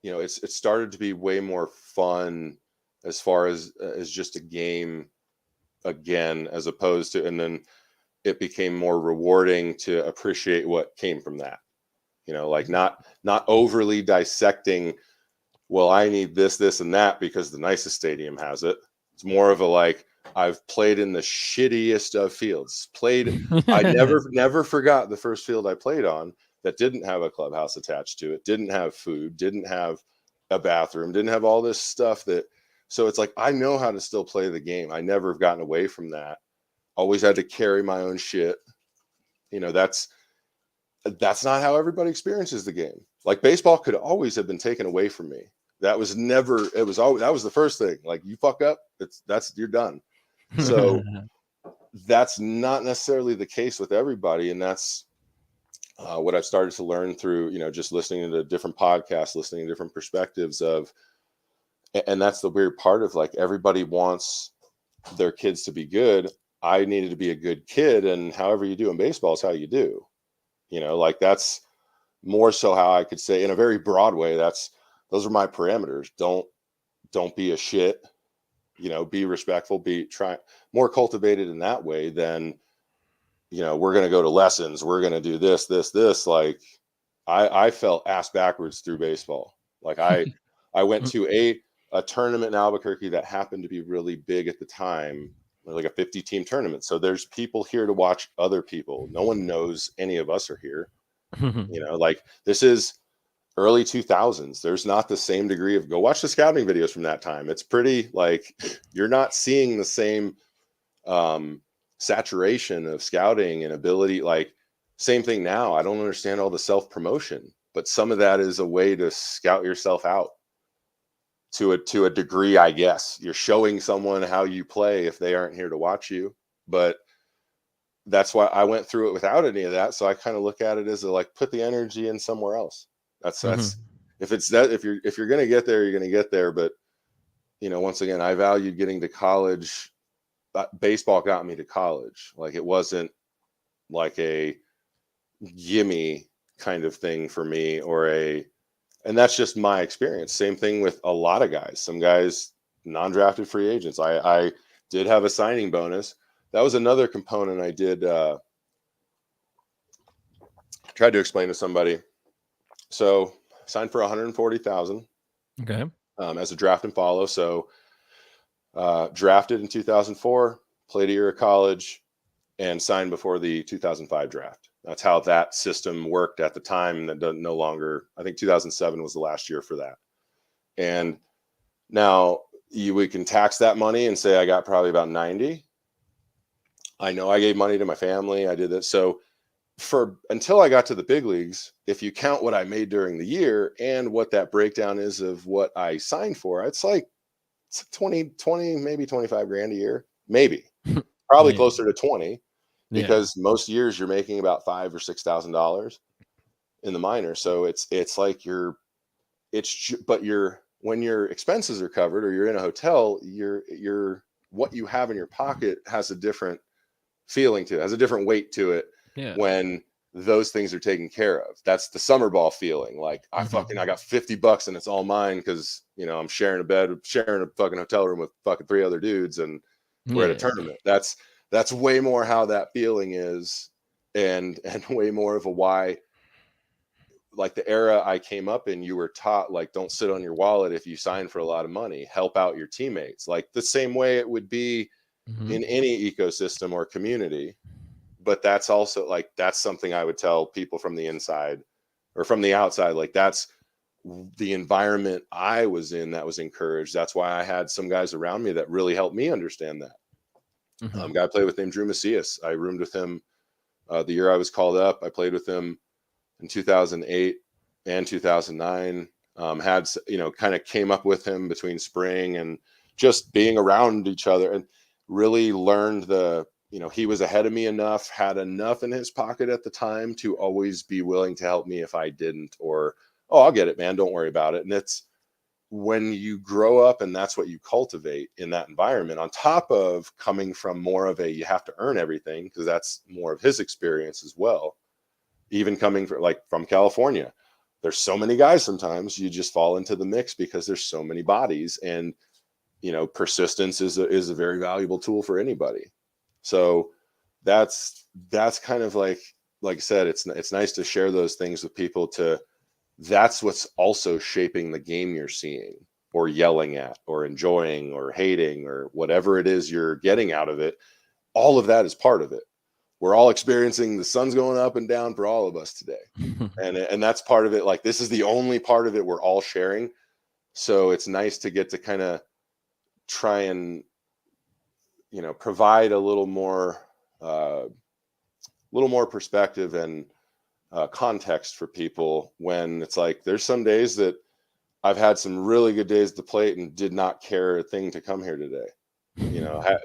you know, it started to be way more fun as far as just a game again, as opposed to, and then it became more rewarding to appreciate what came from that. You know, like not overly dissecting, well, I need this and that because the nicest stadium has it. It's more of a like, I've played in the shittiest of fields. I never forgot the first field I played on that didn't have a clubhouse attached to it, didn't have food, didn't have a bathroom, didn't have all this stuff so it's like, I know how to still play the game. I never have gotten away from that. Always had to carry my own shit. You know, that's not how everybody experiences the game. Like baseball could always have been taken away from me. That was never, it was always, that was the first thing. Like you fuck up, you're done. So that's not necessarily the case with everybody. And that's what I've started to learn through, you know, just listening to different podcasts, listening to different perspectives of, and that's the weird part of like, everybody wants their kids to be good. I needed to be a good kid. And however you do in baseball is how you do. You know, like that's more so how I could say in a very broad way, those are my parameters. Don't be a shit, you know, be respectful, try more cultivated in that way than, you know, we're going to go to lessons. We're going to do this. Like I fell ass backwards through baseball. Like I went to a tournament in Albuquerque that happened to be really big at the time, like a 50-team tournament. So there's people here to watch other people. No one knows any of us are here. You know, like this is early 2000s. There's not the same degree of, go watch the scouting videos from that time. It's pretty like, you're not seeing the same saturation of scouting and ability. Like same thing now. I don't understand all the self-promotion, but some of that is a way to scout yourself out to a degree. I guess you're showing someone how you play if they aren't here to watch you. But that's why I went through it without any of that. So I kind of look at it as like, put the energy in somewhere else. That's if you're going to get there, you're going to get there. But you know, once again, I valued getting to college. Baseball got me to college. Like it wasn't like a gimme kind of thing for me and that's just my experience. Same thing with a lot of guys. Some guys, non-drafted free agents. I did have a signing bonus. That was another component I did tried to explain to somebody. So signed for $140,000. Okay. As a draft and follow. So drafted in 2004, played a year of college, and signed before the 2005 draft. That's how that system worked at the time. That no longer, I think 2007 was the last year for that. And now we can tax that money and say I got probably about 90. I know I gave money to my family. I did that. So until I got to the big leagues, if you count what I made during the year and what that breakdown is of what I signed for, it's like 20, maybe 25 grand a year, maybe probably closer to 20, because most years you're making about $5,000 or $6,000 in the minor. So it's like but you're when your expenses are covered or you're in a hotel, your what you have in your pocket has a different feeling to it, has a different weight to it when those things are taken care of. That's the summer ball feeling. Like I got $50 and it's all mine because I'm sharing a bed, sharing a fucking hotel room with fucking 3 other dudes, and we're at a tournament. That's way more how that feeling is, and way more of a why. Like the era I came up in, you were taught like, don't sit on your wallet if you sign for a lot of money, help out your teammates, like the same way it would be in any ecosystem or community. But that's also like, that's something I would tell people from the inside or from the outside. Like that's the environment I was in that was encouraged. That's why I had some guys around me that really helped me understand that. Guy I played with named Drew Macias. I roomed with him the year I was called up. I played with him in 2008 and 2009. Had, kind of came up with him between spring and just being around each other, and really learned he was ahead of me enough, had enough in his pocket at the time to always be willing to help me if I didn't, or, oh, I'll get it, man, don't worry about it. And it's when you grow up and that's what you cultivate in that environment, on top of coming from more of a, you have to earn everything, because that's more of his experience as well. Even coming from California, there's so many guys, sometimes you just fall into the mix because there's so many bodies, and persistence is a very valuable tool for anybody. So that's kind of like I said, it's nice to share those things with people. That's what's also shaping the game you're seeing or yelling at or enjoying or hating or whatever it is you're getting out of it. All of that is part of it. We're all experiencing the sun's going up and down for all of us today. And that's part of it. Like, this is the only part of it we're all sharing. So it's nice to get to kind of try and, provide a little more perspective and context for people, when it's like, there's some days that I've had some really good days at the plate and did not care a thing to come here today.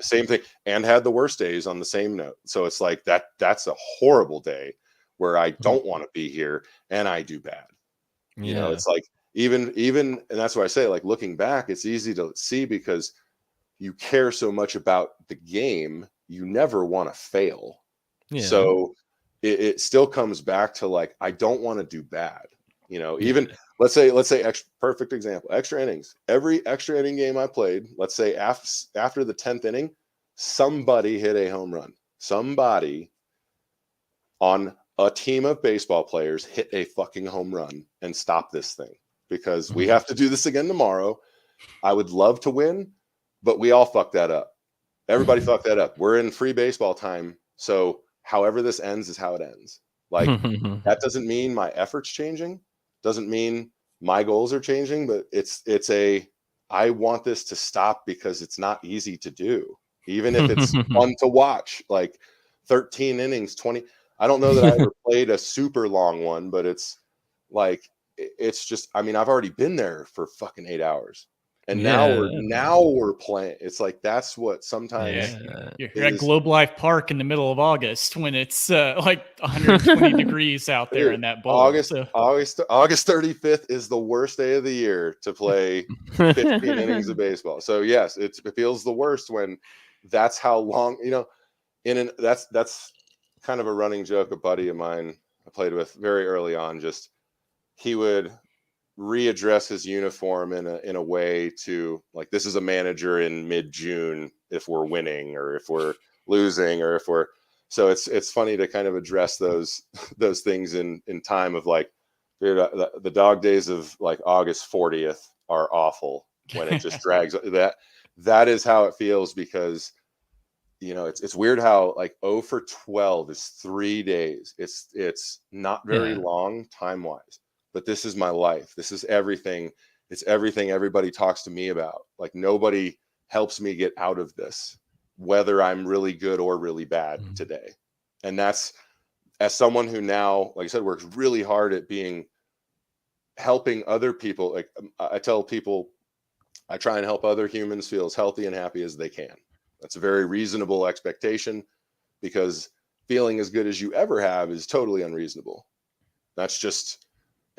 Same thing, and had the worst days on the same note. So it's like that's a horrible day where I don't want to be here and I do bad. It's like even, and that's why I say, like, looking back, it's easy to see because you care so much about the game, you never want to fail. So it still comes back to, like, I don't want to do bad. Even let's say perfect example, extra innings. Every extra inning game I played, let's say after the 10th inning, somebody hit a home run. Somebody on a team of baseball players hit a fucking home run and stop this thing, because we have to do this again tomorrow. I would love to win, but we all fucked that up. Everybody fucked that up. We're in free baseball time. So however this ends is how it ends. Like, that doesn't mean my effort's changing. Doesn't mean my goals are changing, but I want this to stop because it's not easy to do, even if it's fun to watch. Like 13 innings, 20. I don't know that I ever played a super long one, but it's like, it's just, I mean, I've already been there for fucking 8 hours. And now we're playing. It's like, that's what sometimes you're at Globe Life Park in the middle of August when it's like 120 degrees out there in that bowl. August 35th is the worst day of the year to play 15 innings of baseball. So yes, it feels the worst when that's how long, that's kind of a running joke. A buddy of mine I played with very early on, just, he would readdress his uniform in a way to, like, this is a manager in mid-June if we're winning or if we're losing or if we're, so it's funny to kind of address those things in time of, like, dude, the dog days of like August 40th are awful when it just drags. That is how it feels, because it's weird how, like, 0 for 12 is 3 days. It's not very long time wise. But this is my life. This is everything. It's everything everybody talks to me about. Like, nobody helps me get out of this, whether I'm really good or really bad today. And that's, as someone who now, like I said, works really hard at helping other people. Like, I tell people, I try and help other humans feel as healthy and happy as they can. That's a very reasonable expectation, because feeling as good as you ever have is totally unreasonable. That's just,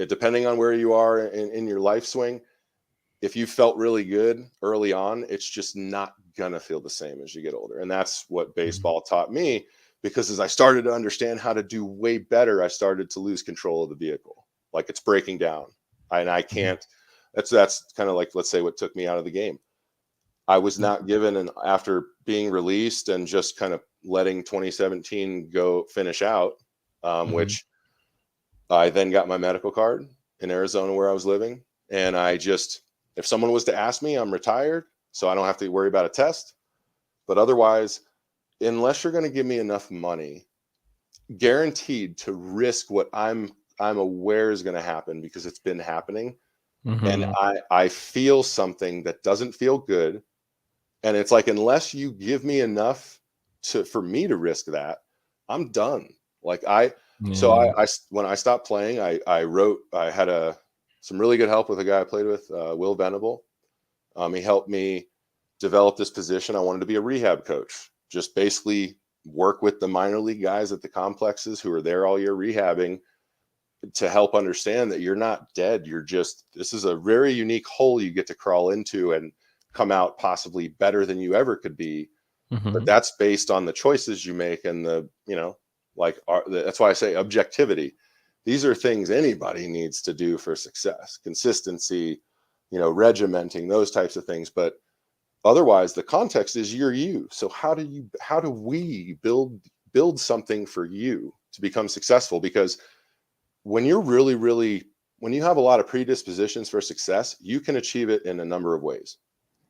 depending on where you are in your life swing, if you felt really good early on, it's just not gonna feel the same as you get older. And that's what baseball taught me, because as I started to understand how to do way better, I started to lose control of the vehicle. Like it's breaking down. And I can't, that's kind of like, let's say, what took me out of the game. I was not given after being released and just kind of letting 2017 go finish out, which I then got my medical card in Arizona where I was living. And I just, if someone was to ask me, I'm retired, so I don't have to worry about a test. But otherwise, unless you're going to give me enough money, guaranteed to risk what I'm aware is going to happen, because it's been happening. And I feel something that doesn't feel good. And it's like, unless you give me enough for me to risk that, I'm done. Like so when I stopped playing, I had some really good help with a guy I played with, Will Venable. He helped me develop this position. I wanted to be a rehab coach, just basically work with the minor league guys at the complexes who are there all year rehabbing, to help understand that you're not dead. This is a very unique hole you get to crawl into and come out possibly better than you ever could be. But that's based on the choices you make and that's why I say objectivity. These are things anybody needs to do for success, consistency, regimenting, those types of things. But otherwise, the context is you're you. So how do we build something for you to become successful? Because when you're when you have a lot of predispositions for success, you can achieve it in a number of ways.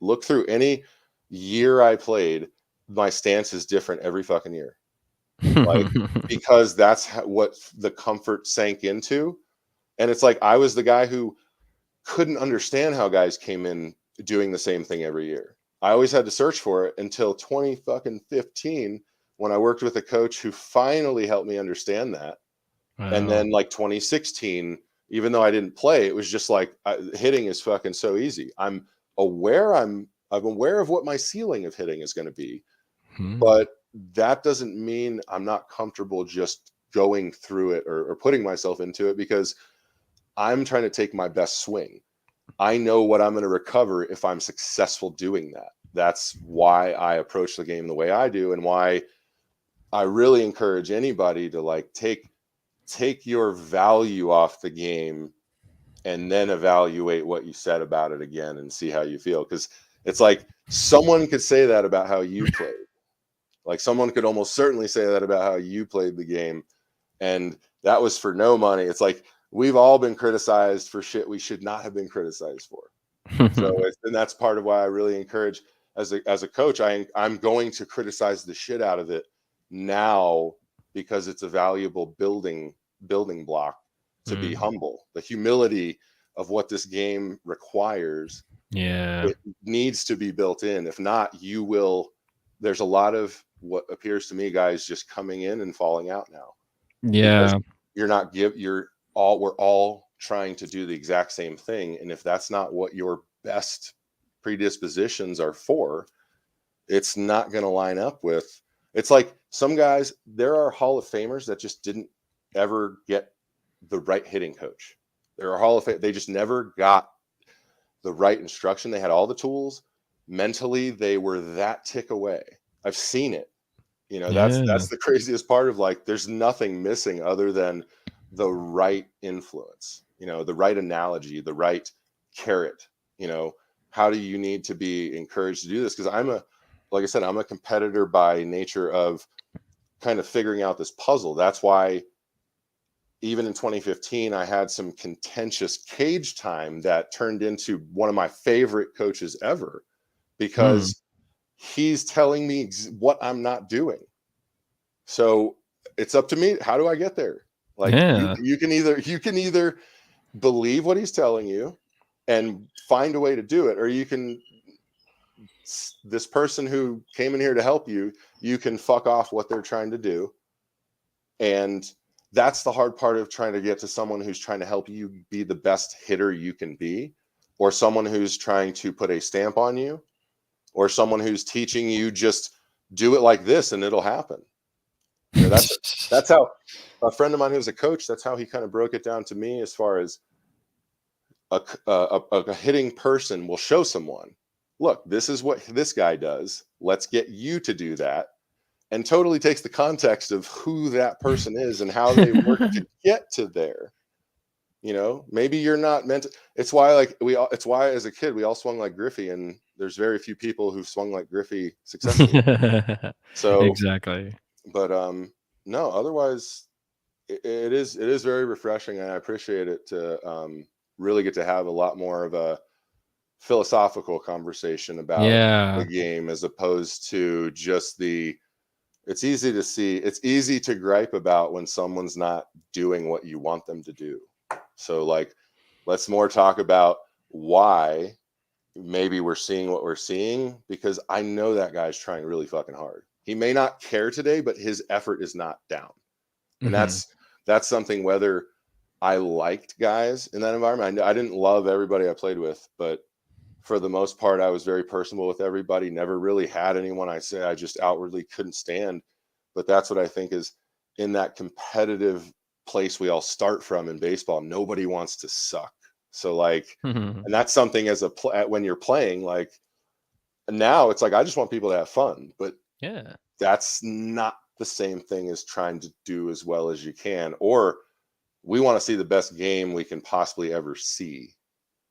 Look through any year I played, my stance is different every fucking year. Like, because that's what the comfort sank into. And it's like, I was the guy who couldn't understand how guys came in doing the same thing every year. I always had to search for it until 2015, when I worked with a coach who finally helped me understand that. Wow. And then like 2016, even though I didn't play, it was just like, hitting is fucking so easy. I'm aware of what my ceiling of hitting is going to be, but that doesn't mean I'm not comfortable just going through it or putting myself into it, because I'm trying to take my best swing. I know what I'm going to recover if I'm successful doing that. That's why I approach the game the way I do, and why I really encourage anybody to like take your value off the game and then evaluate what you said about it again and see how you feel. Because it's like, someone could say that about how you played. Like, someone could almost certainly say that about how you played the game, and that was for no money. It's like, we've all been criticized for shit we should not have been criticized for. And that's part of why I really encourage, as a coach, I'm going to criticize the shit out of it now, because it's a valuable building block to be humble. The humility of what this game requires, it needs to be built in. If not, there's a lot of what appears to me guys just coming in and falling out now. Yeah. Because we're all trying to do the exact same thing. And if that's not what your best predispositions are for, it's not going to line up with. It's like, some guys, there are Hall of Famers that just didn't ever get the right hitting coach. There are Hall of Fame, they just never got the right instruction. They had all the tools. Mentally, they were that tick away. I've seen it. That's the craziest part of, like, there's nothing missing other than the right influence, the right analogy, the right carrot. How do you need to be encouraged to do this? Because like I said, I'm a competitor by nature of kind of figuring out this puzzle. That's why even in 2015, I had some contentious cage time that turned into one of my favorite coaches ever, because he's telling me what I'm not doing. So it's up to me. How do I get there? Like, you can either believe what he's telling you and find a way to do it, or you can, this person who came in here to help you, you can fuck off what they're trying to do. And that's the hard part of trying to get to someone who's trying to help you be the best hitter you can be, or someone who's trying to put a stamp on you, or someone who's teaching you just do it like this and it'll happen. That's how a friend of mine who's a coach, that's how he kind of broke it down to me, as far as a hitting person will show someone, look, this is what this guy does. Let's get you to do that. And totally takes the context of who that person is and how they work to get to there. You know, maybe you're not meant to. It's why, like, it's why as a kid we all swung like Griffey, and there's very few people who swung like Griffey successfully. So exactly. But no, otherwise it is very refreshing, and I appreciate it to really get to have a lot more of a philosophical conversation about the game, as opposed to just it's easy to gripe about when someone's not doing what you want them to do. So, like, let's more talk about why maybe we're seeing what we're seeing, because I know that guy's trying really fucking hard. He may not care today, but his effort is not down. And that's something, whether I liked guys in that environment. I didn't love everybody I played with, but for the most part, I was very personable with everybody. Never really had anyone I just outwardly couldn't stand. But that's what I think is, in that competitive place we all start from in baseball, nobody wants to suck. So, like, and that's something when you're playing, like, now it's like, I just want people to have fun, but that's not the same thing as trying to do as well as you can, or we want to see the best game we can possibly ever see.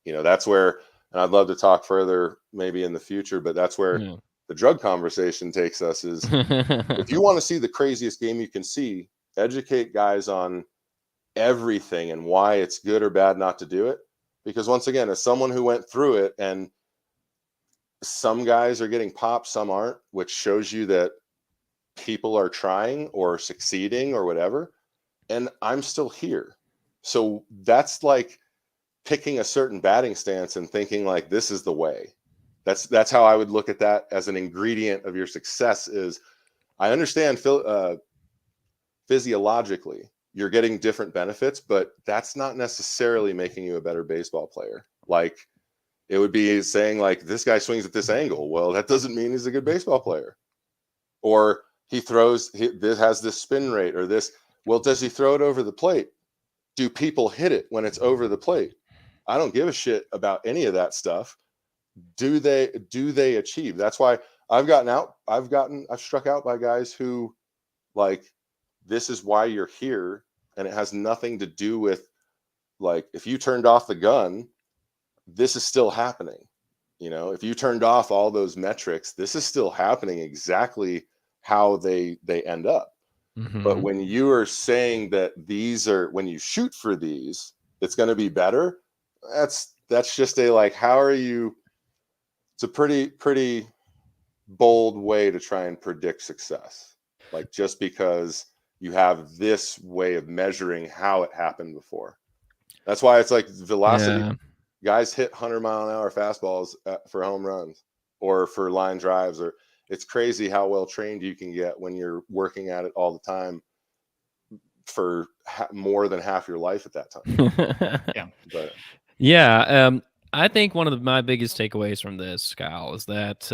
You know, that's where, and I'd love to talk further maybe in the future, but that's where the drug conversation takes us, is if you want to see the craziest game you can see, educate guys on everything and why it's good or bad not to do it. Because once again, as someone who went through it, and some guys are getting popped, some aren't, which shows you that people are trying or succeeding or whatever, and I'm still here. So that's like picking a certain batting stance and thinking like, this is the way. That's how I would look at that as an ingredient of your success. Is, I understand physiologically you're getting different benefits, but that's not necessarily making you a better baseball player. Like, it would be saying, like, this guy swings at this angle. Well, that doesn't mean he's a good baseball player. Or this has this spin rate, or this. Well, does he throw it over the plate? Do people hit it when it's over the plate? I don't give a shit about any of that stuff. Do they achieve? That's why I've struck out by guys who, like, this is why you're here, and it has nothing to do with, like, if you turned off the gun, this is still happening. You know, if you turned off all those metrics, this is still happening exactly how they end up. But when you are saying that when you shoot for these, it's going to be better, that's just a, like, how are you? It's a pretty bold way to try and predict success. Like, just because you have this way of measuring how it happened before. That's why it's like velocity. Yeah. Guys hit 100-mile-an-hour fastballs for home runs or for line drives, or it's crazy how well trained you can get when you're working at it all the time for more than half your life at that time. I think one of my biggest takeaways from this, Kyle, is that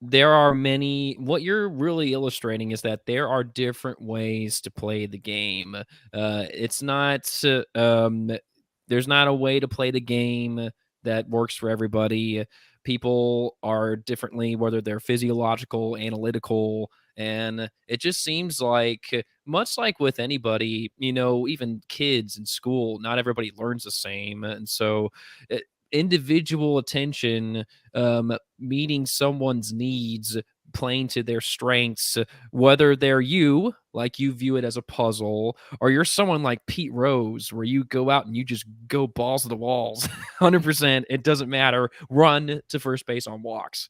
there are what you're really illustrating is that there are different ways to play the game. It's not, there's not a way to play the game that works for everybody. People are differently, whether they're physiological, analytical, and it just seems like, much like with anybody, you know, even kids in school, not everybody learns the same. And so individual attention, meeting someone's needs, playing to their strengths, whether they're you view it as a puzzle, or you're someone like Pete Rose, where you go out and you just go balls to the walls, 100%. It doesn't matter. Run to first base on walks.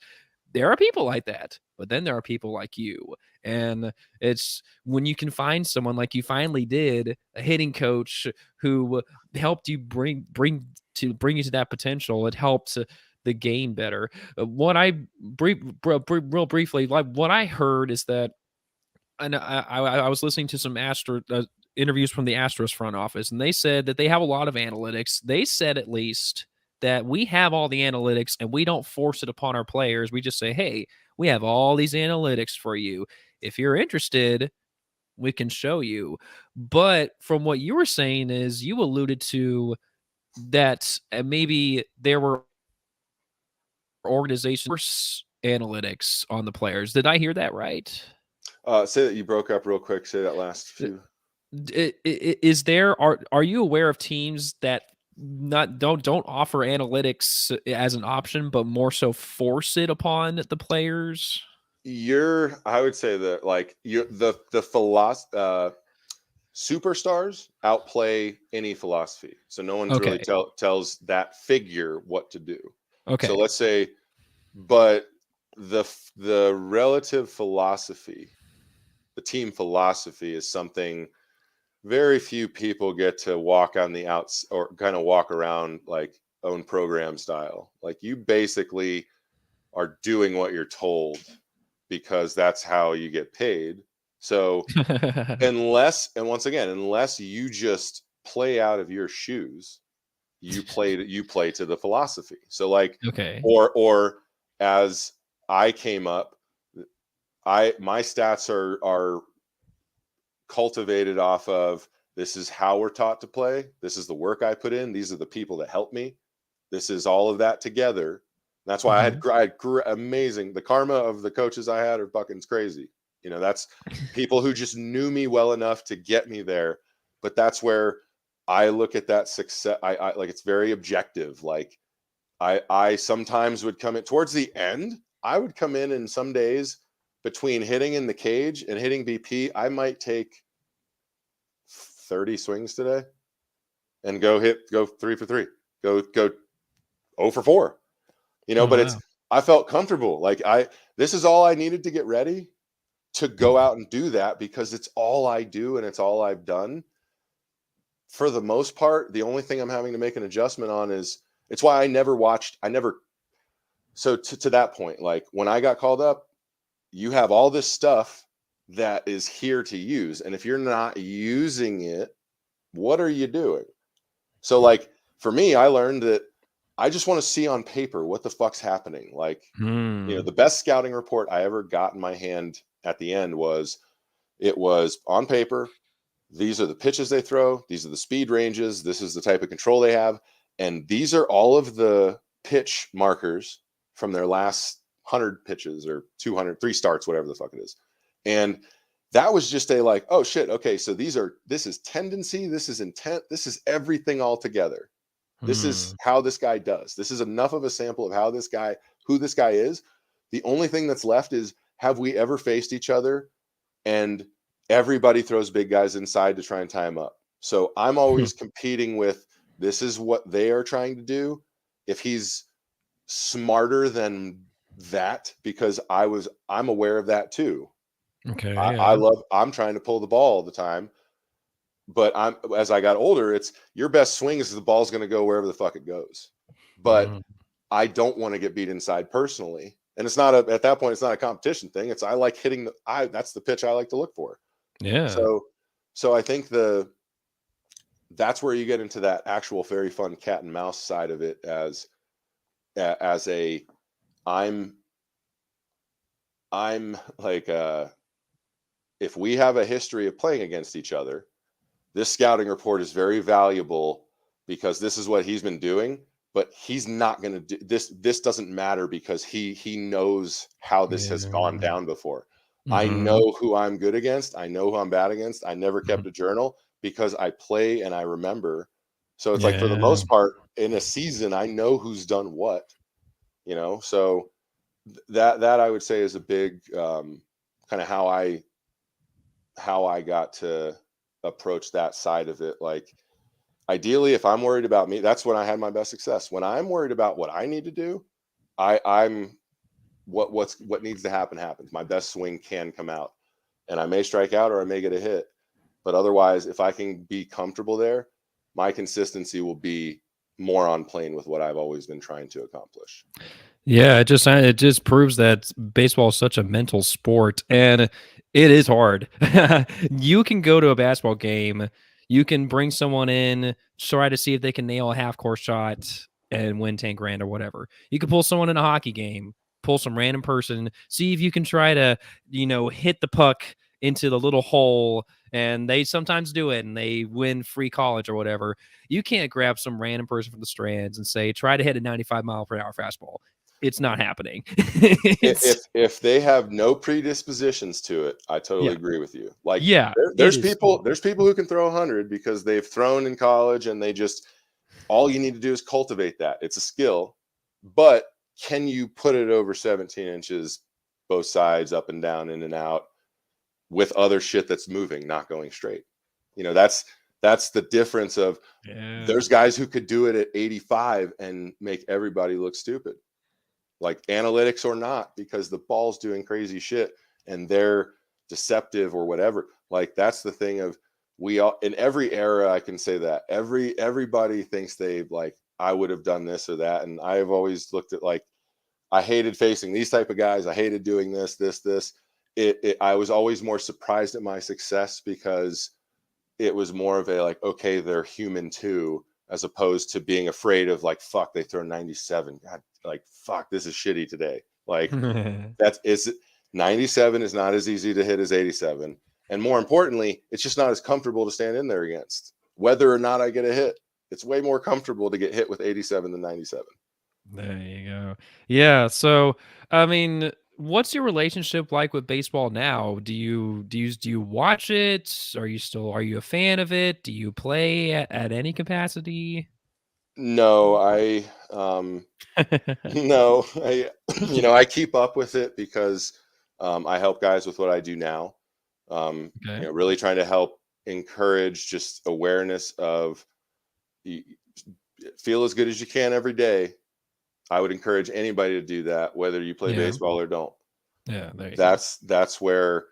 There are people like that, but then there are people like you. And it's when you can find someone like you finally did, a hitting coach who helped you bring you to that potential. It helped the game better. What I real briefly, like, what I heard is that, and I was listening to some interviews from the Astros front office, and they said that they have a lot of analytics. They said, at least, that we have all the analytics and we don't force it upon our players. We just say, hey, we have all these analytics for you. If you're interested, we can show you. But from what you were saying, is you alluded to that maybe there were organizations analytics on the players. Did I hear that right? Say that you broke up real quick. Say that last few. Is there are you aware of teams that don't offer analytics as an option, but more so force it upon the players? I would say that like the philosophy. Superstars outplay any philosophy, so no one's really tells that figure what to do. Okay. So let's say, but the relative philosophy, the team philosophy, is something very few people get to walk on the outs or kind of walk around like own program style. Like you basically are doing what you're told because that's how you get paid. So unless you just play out of your shoes, you play to the philosophy. So like, or as I came up, my stats are cultivated off of, this is how we're taught to play. This is the work I put in. These are the people that helped me. This is all of that together. And that's why I had amazing. The karma of the coaches I had are fucking crazy. You know, that's people who just knew me well enough to get me there. But that's where I look at that success. I like, it's very objective. Like I sometimes would come in towards the end. I would come in, and some days between hitting in the cage and hitting BP, I might take 30 swings today and go 3 for 3, go 0 for 4. You know, but I felt comfortable. Like this is all I needed to get ready to go out and do that, because it's all I do and it's all I've done. For the most part, the only thing I'm having to make an adjustment on is, it's why so to that point, like when I got called up, you have all this stuff that is here to use. And if you're not using it, what are you doing? So like for me, I learned that I just want to see on paper what the fuck's happening. Like, you know, the best scouting report I ever got in my hand at the end was on paper. These are the pitches they throw. These are the speed ranges. This is the type of control they have. And these are all of the pitch markers from their last 100 pitches or 200, 3 starts, whatever the fuck it is. And that was just a like, oh shit. Okay. So this is tendency. This is intent. This is everything all together. This is how this guy does. This is enough of a sample of who this guy is. The only thing that's left is, have we ever faced each other and everybody throws big guys inside to try and tie him up? So I'm always competing with, this is what they are trying to do. If he's smarter than that, because I'm aware of that too. Okay. I'm trying to pull the ball all the time. But as I got older, it's your best swing is the ball's going to go wherever the fuck it goes. But I don't want to get beat inside personally. And it's not at that point, it's not a competition thing. It's, I like hitting that's the pitch I like to look for. Yeah. So I think that's where you get into that actual very fun cat and mouse side of it, as I'm like, if we have a history of playing against each other, this scouting report is very valuable because this is what he's been doing, but he's not going to do this. This doesn't matter because he knows how this has gone down before. I know who I'm good against. I know who I'm bad against. I never kept a journal because I play and I remember. So it's like, for the most part in a season, I know who's done what, you know? So that I would say is a big kind of how I got to approach that side of it. Like, ideally, if I'm worried about me, that's when I had my best success. When I'm worried about what I need to do, I'm what needs to happen happens. My best swing can come out, and I may strike out or I may get a hit. But otherwise, if I can be comfortable there, my consistency will be more on plane with what I've always been trying to accomplish. Yeah, it just proves that baseball is such a mental sport, and it is hard. You can go to a basketball game, you can bring someone in, try to see if they can nail a half-court shot and win 10 grand or whatever. You can pull someone in a hockey game, pull some random person, see if you can try to, hit the puck into the little hole, and they sometimes do it and they win free college or whatever. You can't grab some random person from the stands and say, try to hit a 95-mile-per-hour fastball. It's not happening. If they have no predispositions to it, I totally Yeah. agree with you. Like, Yeah, there's people who can throw 100 because they've thrown in college, and they just, all you need to do is cultivate that. It's a skill, but can you put it over 17 inches, both sides, up and down, in and out, with other shit that's moving, not going straight? That's the difference of, there's guys who could do it at 85 and make everybody look stupid, like analytics or not, because the ball's doing crazy shit and they're deceptive or whatever. Like, that's the thing of, we all, in every era, I can say that everybody thinks they've, like, I would have done this or that. And I have always looked at, like, I hated facing these type of guys. I hated doing this. I was always more surprised at my success because it was more of a, like, okay, they're human too, as opposed to being afraid of, like, fuck, they throw 97. God, like, fuck, this is shitty today. Like, 97 is not as easy to hit as 87. And more importantly, it's just not as comfortable to stand in there against. Whether or not I get a hit, it's way more comfortable to get hit with 87 than 97. There you go. Yeah. So, I mean, what's your relationship like with baseball now? Do you watch it? Are you a fan of it? Do you play at any capacity? No, no, I keep up with it because I help guys with what I do now. Okay. Really trying to help encourage just awareness of, feel as good as you can every day. I would encourage anybody to do that, whether you play Yeah. baseball or don't. Yeah. There you go. That's where,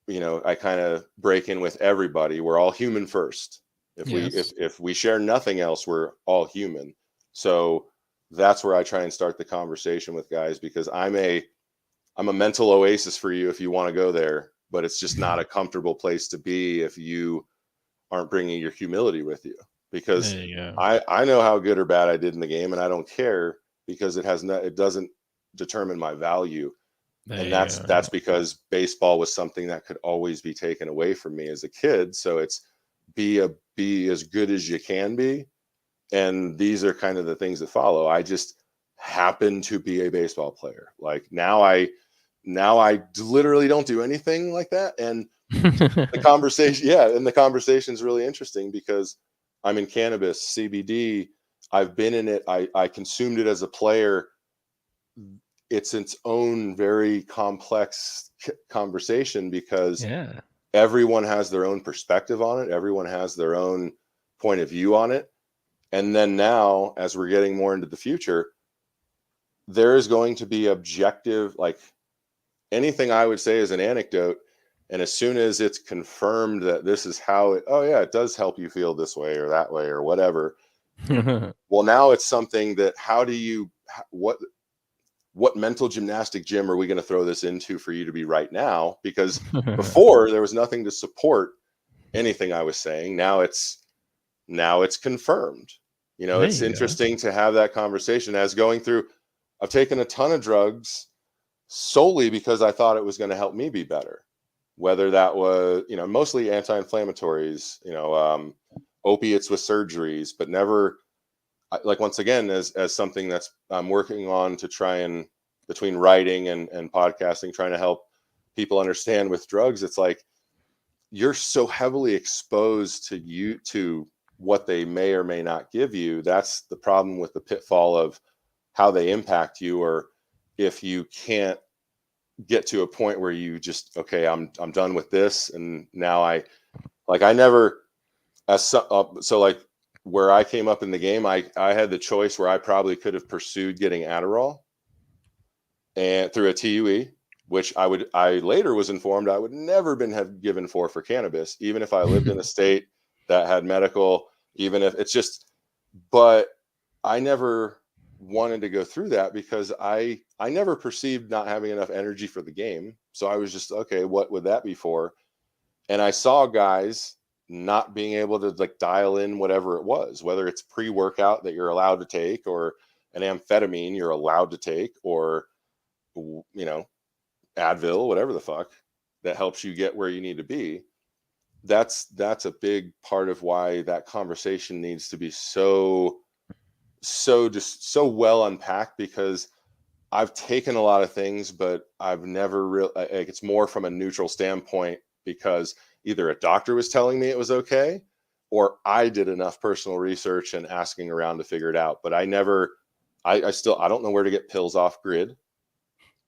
I kind of break in with everybody. We're all human first. Yes. If we share nothing else, we're all human. So that's where I try and start the conversation with guys, because I'm a mental oasis for you if you want to go there, but it's just not a comfortable place to be if you aren't bringing your humility with you. Because There you go. I know how good or bad I did in the game, and I don't care, because it doesn't determine my value. There And you go. that's because baseball was something that could always be taken away from me as a kid. So it's, be as good as you can be. And these are kind of the things that follow. I just happen to be a baseball player. Like, now I literally don't do anything like that. And the conversation, yeah, and the conversation is really interesting because I'm in cannabis, CBD. I've been in it. I consumed it as a player. It's its own very complex conversation, because Yeah. everyone has their own perspective on it. Everyone has their own point of view on it. And then now, as we're getting more into the future, there is going to be objective, like, anything I would say is an anecdote. And as soon as it's confirmed that this is how oh yeah, it does help you feel this way or that way or whatever. Well, now it's something that, what mental gymnastic gym are we going to throw this into for you to be right now? Because before, there was nothing to support anything I was saying. Now it's confirmed. There It's you go. interesting to have that conversation. As going through, I've taken a ton of drugs solely because I thought it was going to help me be better. Whether that was, mostly anti-inflammatories, opiates with surgeries, but never, like, once again, as something that's I'm working on to try and, between writing and podcasting, trying to help people understand with drugs. It's like, you're so heavily exposed to what they may or may not give you. That's the problem with the pitfall of how they impact you. Or if you can't get to a point where you just, okay, I'm done with this, and now I never, so like, where I came up in the game, I had the choice where I probably could have pursued getting Adderall and through a TUE, which I later was informed I would never have given for cannabis, even if I lived in a state that had medical, even if it's just, but I never wanted to go through that because I never perceived not having enough energy for the game. So I was just, okay, what would that be for? And I saw guys not being able to, like, dial in whatever it was, whether it's pre-workout that you're allowed to take, or an amphetamine you're allowed to take, or Advil, whatever the fuck. that helps you get where you need to be. That's a big part of why that conversation needs to be so just so well unpacked, because I've taken a lot of things, but I've never really, like, it's more from a neutral standpoint, because either a doctor was telling me it was okay, or I did enough personal research and asking around to figure it out. But I never, I still, I don't know where to get pills off grid.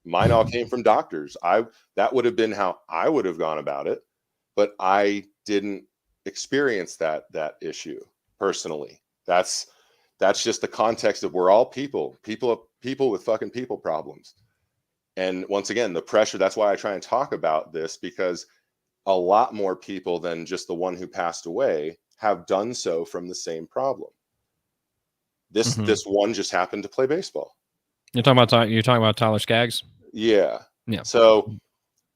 Mine all came from doctors. That would have been how I would have gone about it, but I didn't experience that issue personally. That's just the context of we're all people with fucking people problems. And once again, the pressure, that's why I try and talk about this, because a lot more people than just the one who passed away have done so from the same problem. This one just happened to play baseball. You're talking about Tyler Skaggs? Yeah. Yeah. So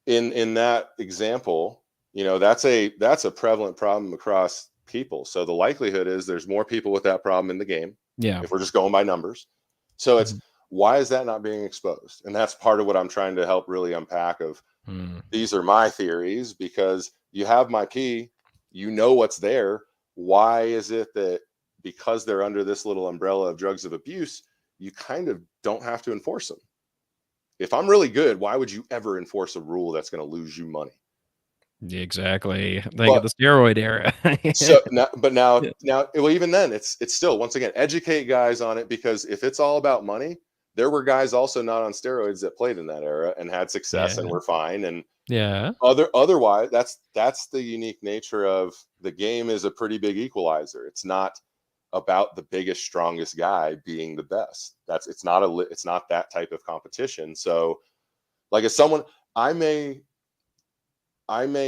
in that example, that's a prevalent problem across people. So the likelihood is there's more people with that problem in the game. Yeah. If we're just going by numbers. So it's, why is that not being exposed? And that's part of what I'm trying to help really unpack of, these are my theories, because you have my P, what's there. Why is it that because they're under this little umbrella of drugs of abuse, you kind of don't have to enforce them? If I'm really good, why would you ever enforce a rule that's going to lose you money? Exactly. Think of the steroid era. So now, well, even then, it's still, once again, educate guys on it, because if it's all about money, there were guys also not on steroids that played in that era and had success and were fine. And otherwise, that's the unique nature of the game, is a pretty big equalizer. It's not about the biggest, strongest guy being the best. It's not that type of competition. So, like, as someone, I may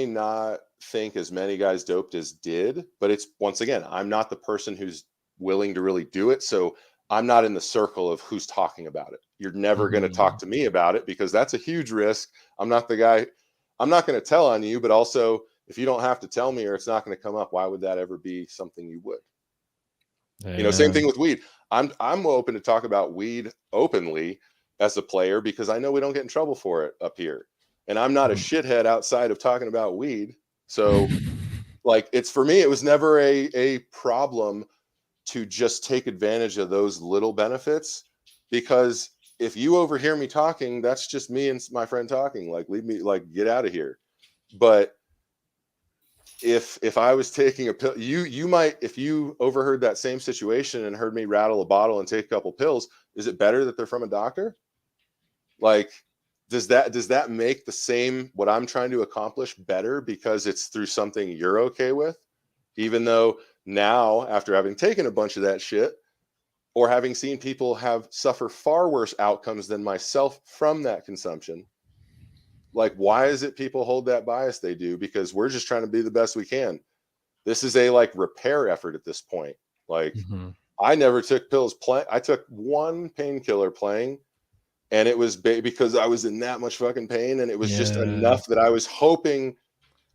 not think as many guys doped as did, but it's, once again, I'm not the person who's willing to really do it. So I'm not in the circle of who's talking about it. You're never going to talk to me about it, because that's a huge risk. I'm not the guy. I'm not going to tell on you, but also, if you don't have to tell me or it's not going to come up, why would that ever be something you would? Same thing with weed. I'm open to talk about weed openly as a player, because I know we don't get in trouble for it up here. And I'm not a shithead outside of talking about weed. So, like, it's, for me, it was never a problem to just take advantage of those little benefits, because if you overhear me talking, that's just me and my friend talking. Like, leave me, like, get out of here. But if I was taking a pill, you might, if you overheard that same situation and heard me rattle a bottle and take a couple pills, is it better that they're from a doctor? Like, does that make the same, what I'm trying to accomplish, better because it's through something you're okay with? Even though now, after having taken a bunch of that shit, or having seen people suffer far worse outcomes than myself from that consumption, like, why is it people hold that bias they do? Because we're just trying to be the best we can. This is a, like, repair effort at this point. Like, I never took pills I took one painkiller playing, and it was because I was in that much fucking pain, and it was just enough that I was hoping,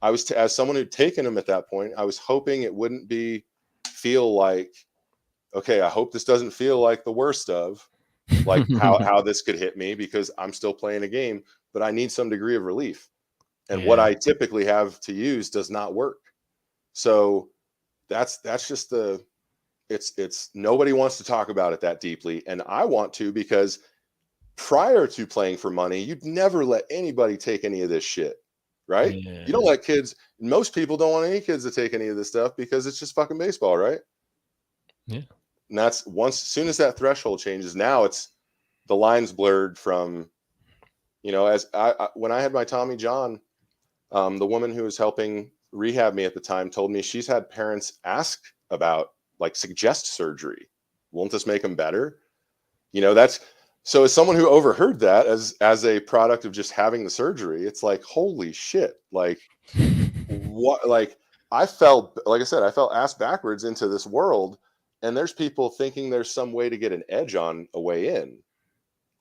as someone who'd taken them at that point, I was hoping it wouldn't feel like, okay, I hope this doesn't feel like the worst of, like, how this could hit me, because I'm still playing a game, but I need some degree of relief. And what I typically have to use does not work. So that's just it's nobody wants to talk about it that deeply. And I want to, because prior to playing for money, you'd never let anybody take any of this shit, right? You don't let kids, most people don't want any kids to take any of this stuff, because it's just fucking baseball, right? Yeah. And that's, as soon as that threshold changes, now it's, the line's blurred from, as when I had my Tommy John, the woman who was helping rehab me at the time told me she's had parents ask about, like, suggest surgery. Won't this make them better? That's, so as someone who overheard that as a product of just having the surgery, it's like, holy shit. Like, what, like, I fell ass backwards into this world, and there's people thinking there's some way to get an edge on a way in.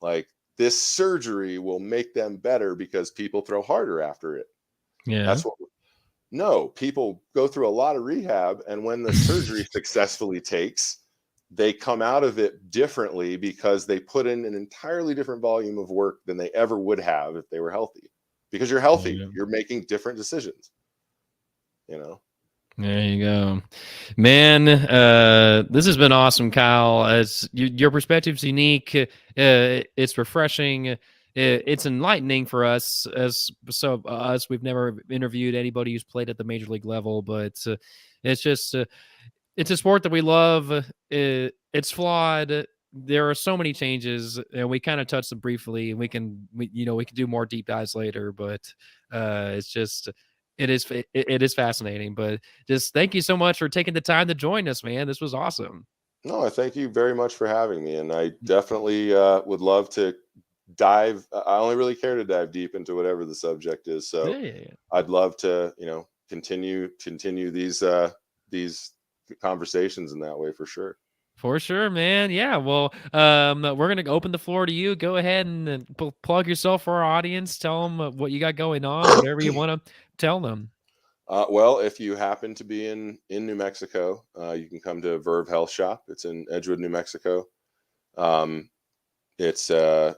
Like, this surgery will make them better because people throw harder after it. That's what, no, people go through a lot of rehab, and when the surgery successfully takes, they come out of it differently, because they put in an entirely different volume of work than they ever would have if they were healthy, because you're healthy. Yeah. You're making different decisions, There you go, man. This has been awesome, Kyle. As your perspective's unique, it's refreshing, it's enlightening for us. We've never interviewed anybody who's played at the major league level, but it's just it's a sport that we love. It's flawed. There are so many changes, and we kind of touched them briefly, and we can do more deep dives later. But it's just it is fascinating. But just thank you so much for taking the time to join us, man. This was awesome. No, I thank you very much for having me, and I definitely would love to dive. I only really care to dive deep into whatever the subject is. So Yeah. I'd love to, continue these conversations in that way for sure. For sure, man. Yeah. Well, we're gonna open the floor to you. Go ahead and plug yourself for our audience. Tell them what you got going on, whatever you want to tell them. Well, if you happen to be in New Mexico, you can come to Verve Health Shop. It's in Edgewood, New Mexico. It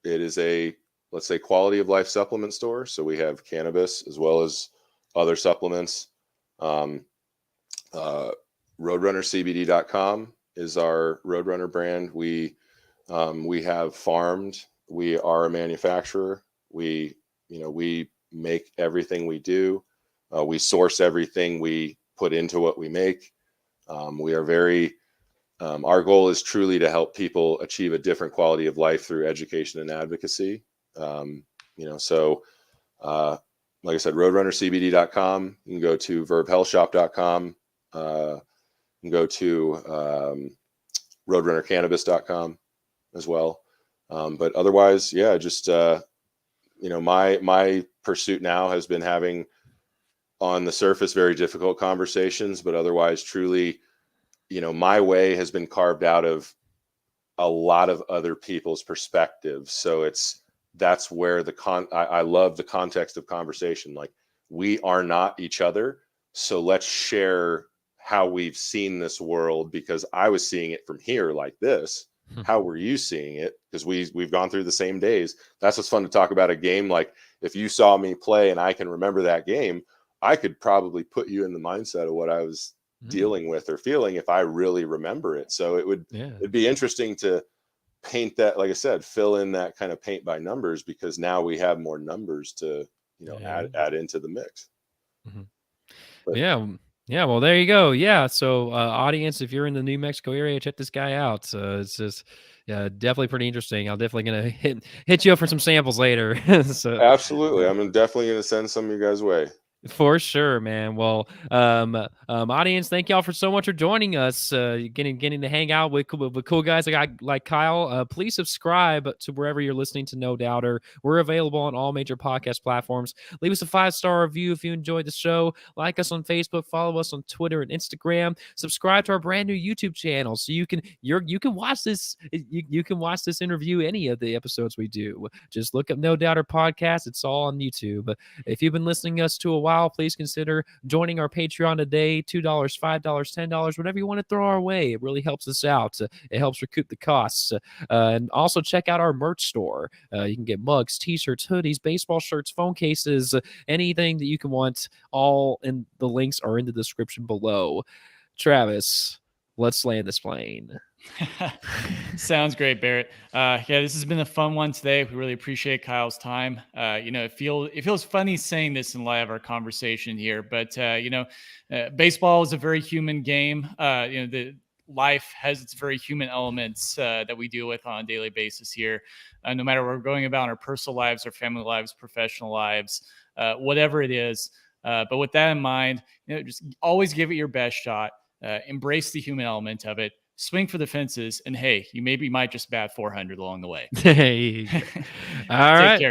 is a, let's say, quality of life supplement store. So we have cannabis as well as other supplements. RoadrunnerCBD.com is our Roadrunner brand. We have farmed. We are a manufacturer. We make everything we do. We source everything we put into what we make. We are very, our goal is truly to help people achieve a different quality of life through education and advocacy. Like I said, RoadrunnerCBD.com. You can go to VerveHealthShop.com. You can go to RoadrunnerCannabis.com as well. But otherwise, yeah, just my pursuit now has been having, on the surface, very difficult conversations, but otherwise truly, my way has been carved out of a lot of other people's perspectives. So that's where I love the context of conversation. Like, we are not each other. So let's share how we've seen this world, because I was seeing it from here like this. How were you seeing it? Because we've gone through the same days. That's what's fun to talk about a game. Like, if you saw me play and I can remember that game, I could probably put you in the mindset of what I was dealing with or feeling if I really remember it. So it'd be interesting to paint that, like I said, fill in that kind of paint by numbers, because now we have more numbers to add into the mix. But, yeah, well, there you go. Yeah, so audience, if you're in the New Mexico area, check this guy out. It's just definitely pretty interesting. I'm definitely gonna hit you up for some samples later. So absolutely, I'm definitely gonna send some of you guys' way. For sure, man. Well, audience, thank y'all for so much for joining us. Getting to hang out with cool guys like Kyle. Please subscribe to wherever you're listening to No Doubter. We're available on all major podcast platforms. Leave us a 5-star review if you enjoyed the show. Like us on Facebook. Follow us on Twitter and Instagram. Subscribe to our brand new YouTube channel so you can watch this. You can watch this interview, any of the episodes we do. Just look up No Doubter Podcast. It's all on YouTube. If you've been listening to us to a while, please consider joining our Patreon today. $2, $5, $10, whatever you want to throw our way. It really helps us out. It helps recoup the costs. And also check out our merch store. You can get mugs, t-shirts, hoodies, baseball shirts, phone cases, anything that you can want. All in the links are in the description below. Travis, let's land this plane. Sounds great, Barrett. This has been a fun one today. We really appreciate Kyle's time. It feels funny saying this in light of our conversation here, but baseball is a very human game. The life has its very human elements that we deal with on a daily basis here. No matter what we're going about in our personal lives, our family lives, professional lives, whatever it is. But with that in mind, just always give it your best shot. Embrace the human element of it. Swing for the fences, and hey, you might just bat 400 along the way. Hey, all right. Take care.